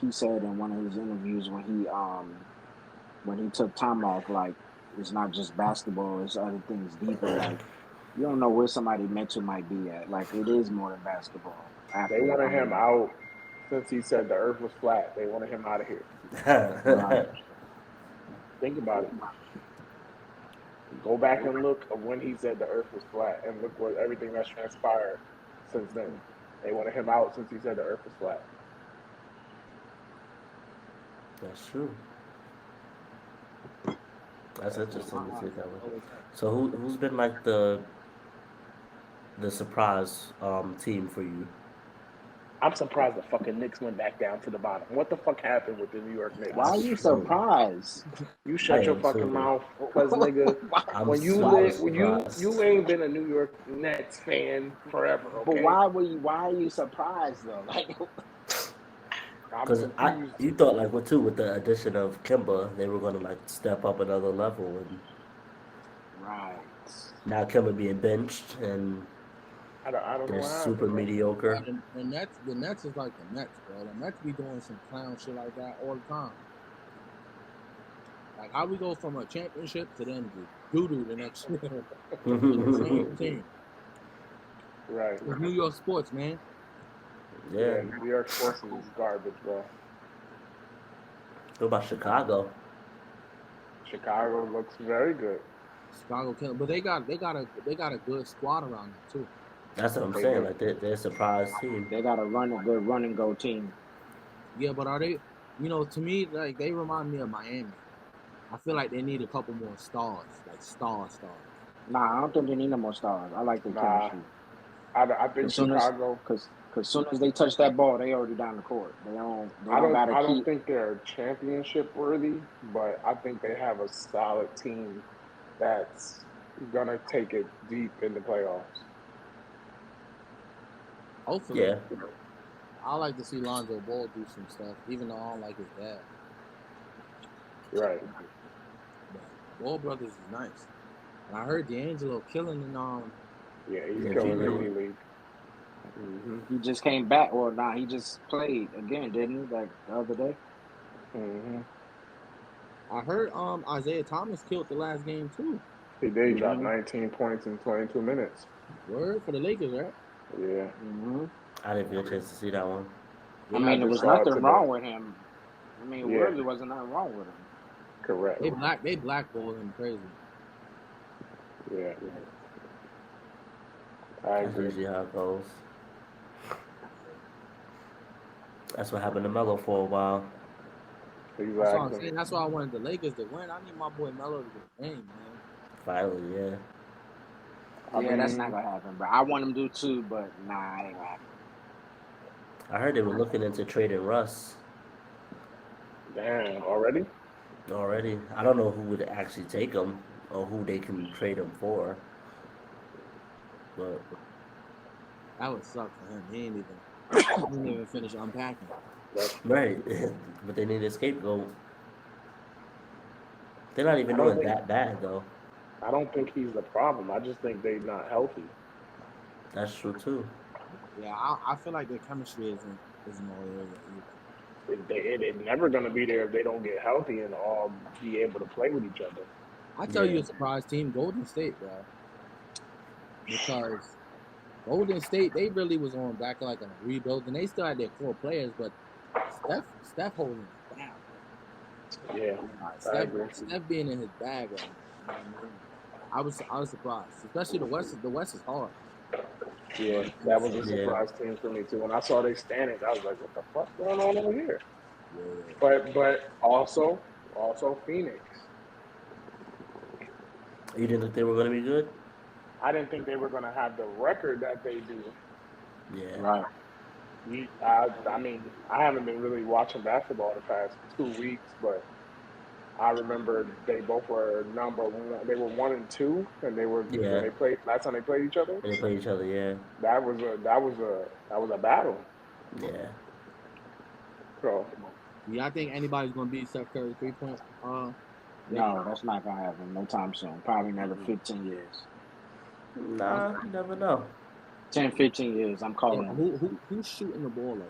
he said in one of his interviews when he took time off, like it's not just basketball, it's other things deeper. Like you don't know where somebody mental might be at. Like it is more than basketball. They wanted him out since he said the earth was flat. They wanted him out of here. Right. Think about it. Go back and look of when he said the earth was flat and look what everything that's transpired since then. They wanted him out since he said the Earth was flat. That's true. That's interesting to see it that way. Always So who's been like the surprise team for you? I'm surprised the fucking Knicks went back down to the bottom. What the fuck happened with the New York Knicks? Why are That's you true. surprised? You I shut your am fucking too. mouth, cause nigga, why, I'm when you super why? live, when you surprised. you ain't been a New York Nets fan forever, But okay? why are you surprised though? Like, I'm Cause confused. you thought like with too with the addition of Kimba, they were gonna like step up another level, and right. now Kimba being benched and I don't know they're what super happened, bro. bro, mediocre. the Nets is like the Nets, bro. The Nets be doing some clown shit like that all the time. Like how we go from a championship to them to doo doo the next year in the same team. Right. It's New York sports, man. Yeah. Yeah, New York sports is garbage, bro. What about Chicago? Chicago looks very good. Chicago killing, but they got a good squad around them too. That's what I'm They saying. do. Like they're a surprise team. They got a good run and go team. Yeah, but are they? To me, like they remind me of Miami. I feel like they need a couple more stars, like stars. Nah, I don't think they need no more stars. I like their Nah, chemistry. I think Cause soon as Chicago. soon as they touch that ball, they already down the court. They don't gotta I don't keep. think they're championship worthy, but I think they have a solid team that's gonna take it deep in the playoffs. Hopefully, Yeah. I like to see Lonzo Ball do some stuff, even though I don't like his dad. Right. But Ball brothers is nice, and I heard D'Angelo killing Yeah, he's in Yeah, the G killing the G-League. League. G League. hmm He just came back. Well, nah, he just played again, didn't he? Like the other day. hmm I heard Isaiah Thomas killed the last game too. He did. He dropped Mm-hmm. 19 points in 22 minutes. Word for the Lakers, right? Yeah, Mm-hmm. I didn't get a chance to see that one. I Yeah, I mean, there just was saw it nothing today. wrong with him. I mean, Yeah, really wasn't nothing wrong with him. correct. they blackballed him crazy. Yeah, I That's agree. usually how it goes. That's what happened to Melo for a while. That's what I'm Exactly. saying. That's why I wanted the Lakers to win. I need my boy Melo to get a ring, man. Finally, yeah. I Yeah, that's not mean, gonna happen. But I want him to too. But nah, it ain't gonna happen. I heard they were looking into trading Russ damn, already? already. I don't know who would actually take him or who they can trade him for, but That would suck for him. He didn't even finish unpacking. That's right. But they need a scapegoat. They're not even I don't doing think that bad though. I don't think he's the problem. I just think they're not healthy. That's true too. Yeah, I feel like their chemistry isn't all there yet either. It's never gonna be there if they don't get healthy and all be able to play with each other. I tell you, Yeah. a surprise team, Golden State, bro, because Golden State they really was on back like on a rebuild, and they still had their core players, but Steph holding it down. Yeah, Like, I Steph agree. Steph being in his bag right now. You know what I mean? I was surprised, especially the West. The West is hard. Yeah, But that was a Yeah. surprise team for me too. When I saw they standings, I was like, "What the fuck's going on over here?" yeah, But also Phoenix. You didn't think they were gonna be good? I didn't think they were gonna have the record that they do. Yeah. Right. I mean, I haven't been really watching basketball the past 2 weeks, but I remember they both were number one. They were 1 and 2, and they were when Yeah. they played last time they played each other. And they play each other, yeah. That was a battle. Yeah. So yeah. I think anybody's gonna beat Steph Curry 3 point. No, that's not gonna happen no time soon. Probably another 15 years. Nah, you never know. 10, 15 years. I'm Yeah, calling them. who's shooting the ball like?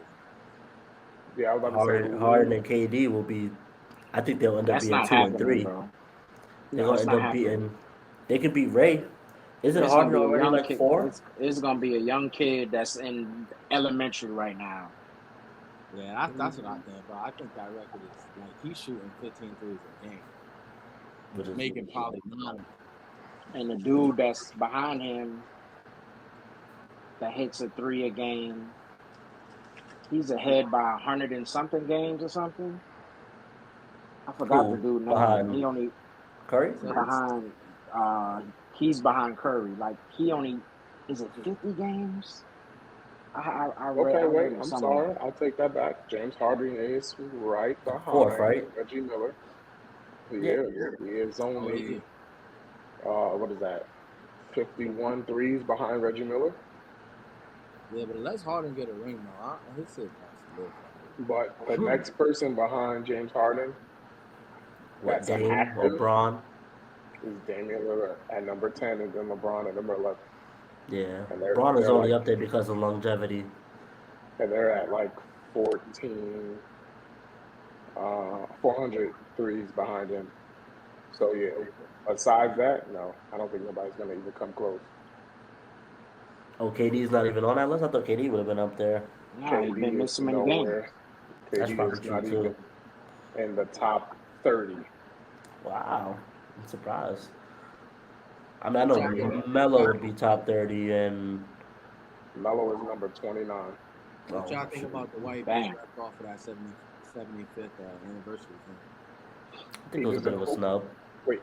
yeah, I was about to say Harden and KD will be. I think they'll end up That's being not 2 and happening, 3. bro. They're No, gonna it's end not up happening. beating. They could beat Ray. Isn't It's gonna Harden be a already young like kid. 4? It's gonna be a young kid that's in elementary right now. Yeah, that's what I think. But I think that record is like he's shooting 15 threes a game, Which is making probably 9. And the dude that's behind him that hits a three a game, He's ahead by 100 and something games or something. I forgot the Who dude name. behind He only Curry? behind. He's behind Curry. Like he only is it 50 games? I Okay, read wait. it I'm somewhere. sorry. I'll take that back. James Harden is right Fourth, behind right? Reggie Miller. He Yeah. is. He is Oh, is only it? what is that? 51 threes behind Reggie Miller. Yeah, but let's Harden get a ring though. His shit got solidified. But the next person behind James Harden What, that's an Dame or active Braun? is Damian Lillard at number 10, and then LeBron at number 11. Yeah. And Braun is they're only like up there because of longevity. and they're at like 14, 400 threes behind him. So yeah. Besides that, no, I don't think nobody's gonna even come close. Oh, KD's not even on that list? I thought KD would have been up there. Nah, he been KD is missing many games. nowhere. That's KD probably is true not even too. in the top 30. Wow. I'm surprised. I mean, I What know y'all think about the Melo would white? be top 30 and. Melo is number 29. What Oh, y'all think shoot. about the white being Damn. left off of that 75th anniversary thing? I think He it was a doesn't. bit of a snub. Wait.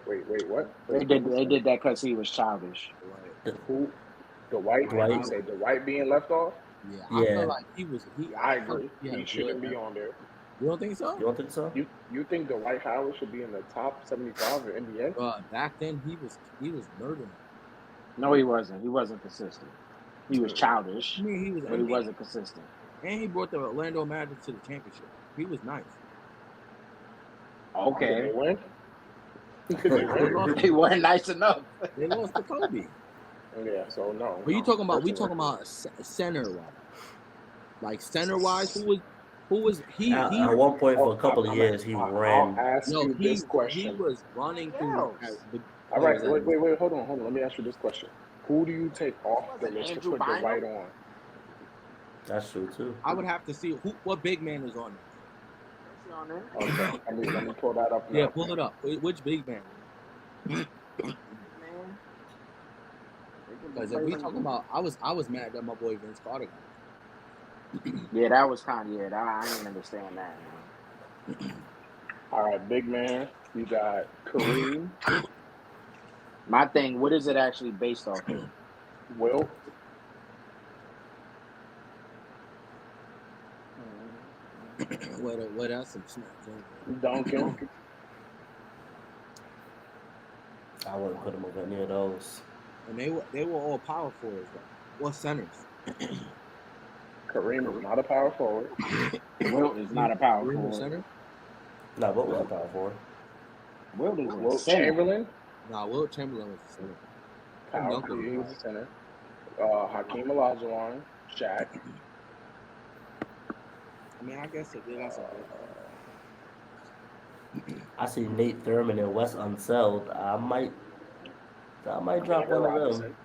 What? They Wait, what did was they that? did that because he was childish. The white. The, Who? Dwight? Dwight? You say Dwight being left off? Yeah, I feel Yeah. like he. I I felt like agree. he had a He good. shouldn't be on there. You don't think so? You don't think so? You think Dwight Howard should be in the top 75 in NBA? Back then he was murdering. No, he wasn't. He wasn't consistent. He was Mm-mm. I childish, mean, he was but he MVP, wasn't consistent. and he brought the Orlando Magic to the championship. He was nice. Did they Okay. win? Did they They win? lost. They weren't nice enough. They lost to Kobe. Yeah. So no. But you talking about? We Personally, talking about center wise, like center wise. Who was he? At one point for a oh, couple of years, he I'll ran. ask No, you this he question. was running through. Else. All What was right. that? Wait. Hold on. Let me ask you this question. Who do you take off the Wasn't list to Andrew put Dwight Bynum? on? That's true too. I would have to see what big man is on Is he on there? Okay. Let me pull that up there. Yeah, now. pull it up. Which big man? Man. Because if we talking about, I was mad that my boy Vince Carter got it. Yeah, that was kind of I didn't understand that. Man. All right, big man. You got Kareem, My thing, what is it actually based off of? Wilt, What else? Some snaps. Duncan. I wouldn't put him over any of those. And they were all power forwards, though. Or centers. Kareem is not a power forward. Wilt is not a power Kareem was forward. center? Nah, what was the power forward? Wilt is a Wilt center. Chamberlain. Nah, Wilt Chamberlain was the center. Power Duncan forward. He was was a center. Hakeem Olajuwon, Shaq. I mean, I guess that's a I see Nate Thurman and Wes Unseld. I might drop David one of them. Robinson.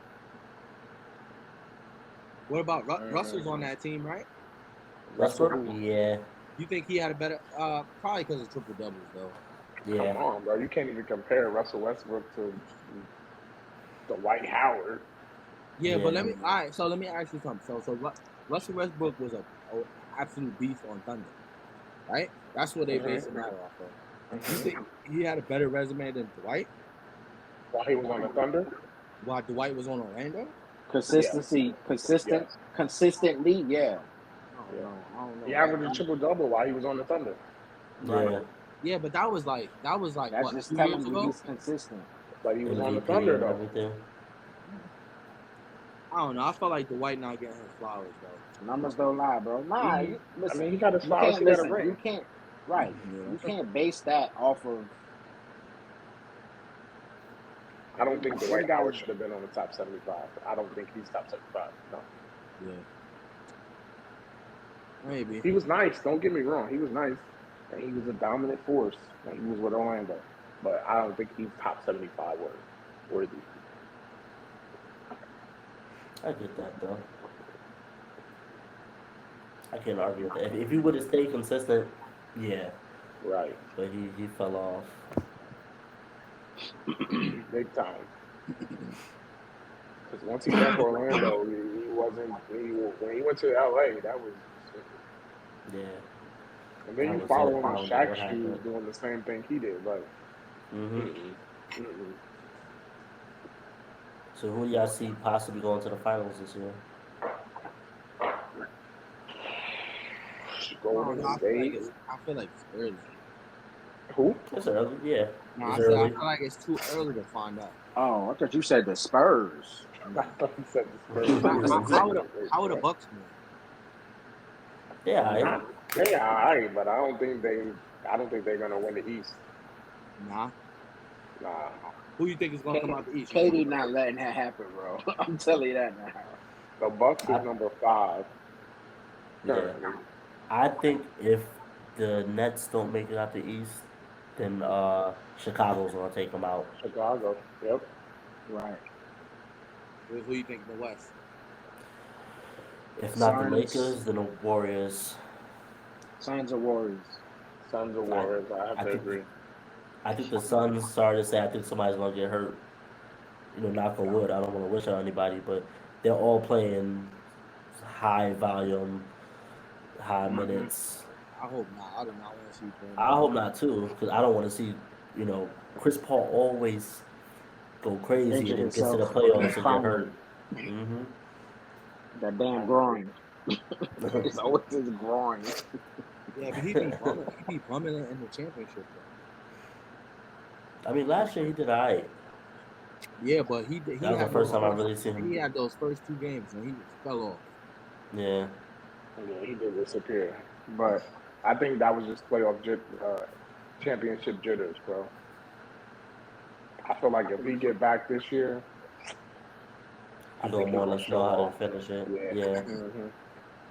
What about Russell's on that team, right? Westbrook? Yeah. You think he had a better probably because of triple doubles though. Yeah. Come on, bro. You can't even compare Russell Westbrook to Dwight Howard. Yeah, Yeah. but let me ask you something. So Russell Westbrook was a absolute beast on Thunder, right? That's what they base the matter off of. You think he had a better resume than Dwight? While he was on the Thunder. While Dwight was on Orlando? Consistently, consistently, yeah. I don't know. He averaged a triple double while he was on the Thunder. Yeah. Yeah, but that was like That's what, just 2 telling years you ago? he's consistent. But he was on the MVP Thunder and though. everything. I don't know. I felt like Dwight not getting his flowers though. Numbers don't lie, bro. Nah, He- listen. I mean, he got his You flowers. can't He got a listen. ring. You can't. Right. Yeah. You can't base that off of. I don't think Dwight Howard should have been on the top 75. I don't think he's top 75. No. Yeah. Maybe. He was nice. Don't get me wrong. He was nice. And he was a dominant force when he was with Orlando. But I don't think he's top 75 worthy. I get that though. I can't argue with that. If he would have stayed consistent, yeah. Right. But he fell off. Big time. Because once he left Orlando, he wasn't. When he went to LA, that was Yeah. And then I you was follow him in I don't know what Shaq's shoes happened. doing the same thing he did. Like, Hmm. mm-mm, mm-mm. So who do y'all see possibly going to the finals this year? Golden I feel like State. it's early. Who? It's early. Yeah, No, it's I said I early. feel like it's too early to find out. Oh, I thought you said the Spurs. I Nah. thought you said the Spurs. How, Golden how, State. how would the Bucks do? Yeah, I, They alright, but I don't think they're gonna win the East. Nah. Nah. Who you think is gonna come out the East? You Katie think? not letting that happen, bro. I'm telling you that now. The Bucks is I number 5 yeah. currently. I think if the Nets don't make it out the East, then Chicago's gonna take them out. Chicago. Yep. Right. Who you think in the West? If not the Suns, Lakers, then the Warriors. Suns or Warriors. Sons of I Warriors. I have I to think agree. I think the Suns. Sorry to say, I think somebody's gonna get hurt. You know, knock on wood. I don't want to wish on anybody, but they're all playing high volume, high Mm-hmm. minutes. I hope not. I do not want to see playing I that. hope not too, because I don't want to see, you know, Chris Paul always go crazy Injure and then gets to himself the in the playoffs and get hurt. finals. Hmm. That damn I agree. groin. It's always his groin. Yeah, but he be bumming. He be bumming it in the championship though. I mean, last year he did alright. Yeah, but he That was the had first those time I first really seen him. he had those first 2 games and he fell off. Yeah, Yeah, he did disappear. But I think that was just playoff championship jitters, bro. I feel like if he get back this year, he I gonna think he's more or gonna less show know how to off. finish it. Yeah. Yeah, Hmm.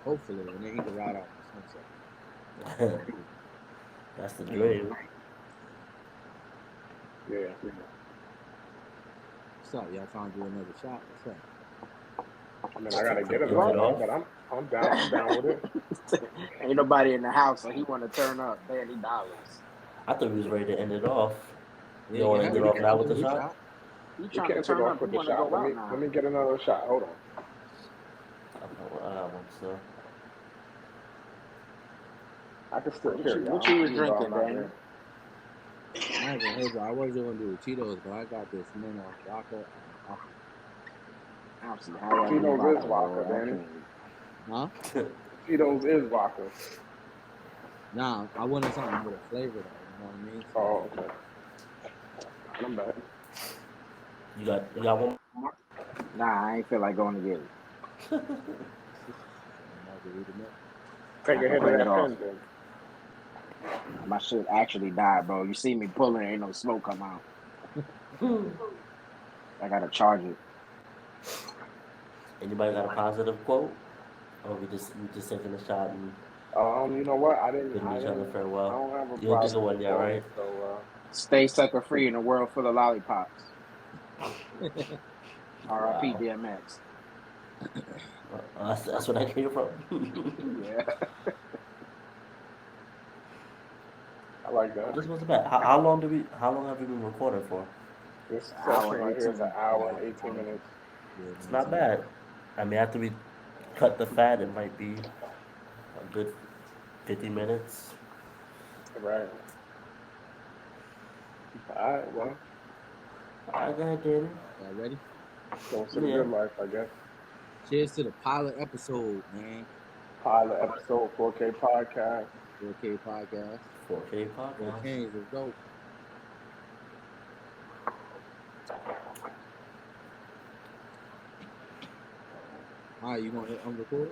Hopefully, and then he can ride out the sunset. that's the dream. Yeah. What's up? Y'all trying to do another shot? What's up? I mean, I gotta To get end it another one, off. but I'm down. I'm down with it. Ain't nobody in the house, so he want to turn up. $30. I thought he was ready to end it off. You Yeah, don't go want to ahead. end it We off can now end with it the with a shot? shot. He We trying to can't take turn off up. He with the want to shot. go out Let now. me get another shot. Hold on. I got one still. I can still What hear you y'all. what you was even though drinking, I'm not Daniel? there. I ain't gonna hold you. I wasn't gonna do the Cheetos, but I got this Smirnoff vodka. I don't see how y'all do Tito's is vodka, vodka, Lord. I Danny. Huh? Tito's is vodka. Nah, I wanted something with a flavor though. You know what I mean? So, Oh, okay. I'm back. You got one. Nah, I ain't feel like going to get it. margarita milk. Take I a can hit of bring it that off. pen, then. My shit actually died, bro. You see me pulling, ain't no smoke come out. I gotta charge it. Anybody got a positive quote? Or we just taking a shot and You know what? bidding each other I farewell? don't have a You didn't think of positive one yet, quote, right? so Stay sucker free in a world full of lollipops. R.I.P. Wow. DMX. That's where that came from. Yeah. I like that. This wasn't bad. How long have we been recording for? This Hour session right here is 18. an hour and 18 minutes. Yeah, It's not bad. I mean, after we cut the fat, it might be a good 50 minutes. Right. All right, well, All right, go ahead, Danny. Y'all ready? going to the Yeah. good life, I guess. Cheers to the pilot episode, man. Pilot episode 4K podcast. 4K podcast. 4K 4 podcast. Kings, let's go. All right, you gonna hit unrecord?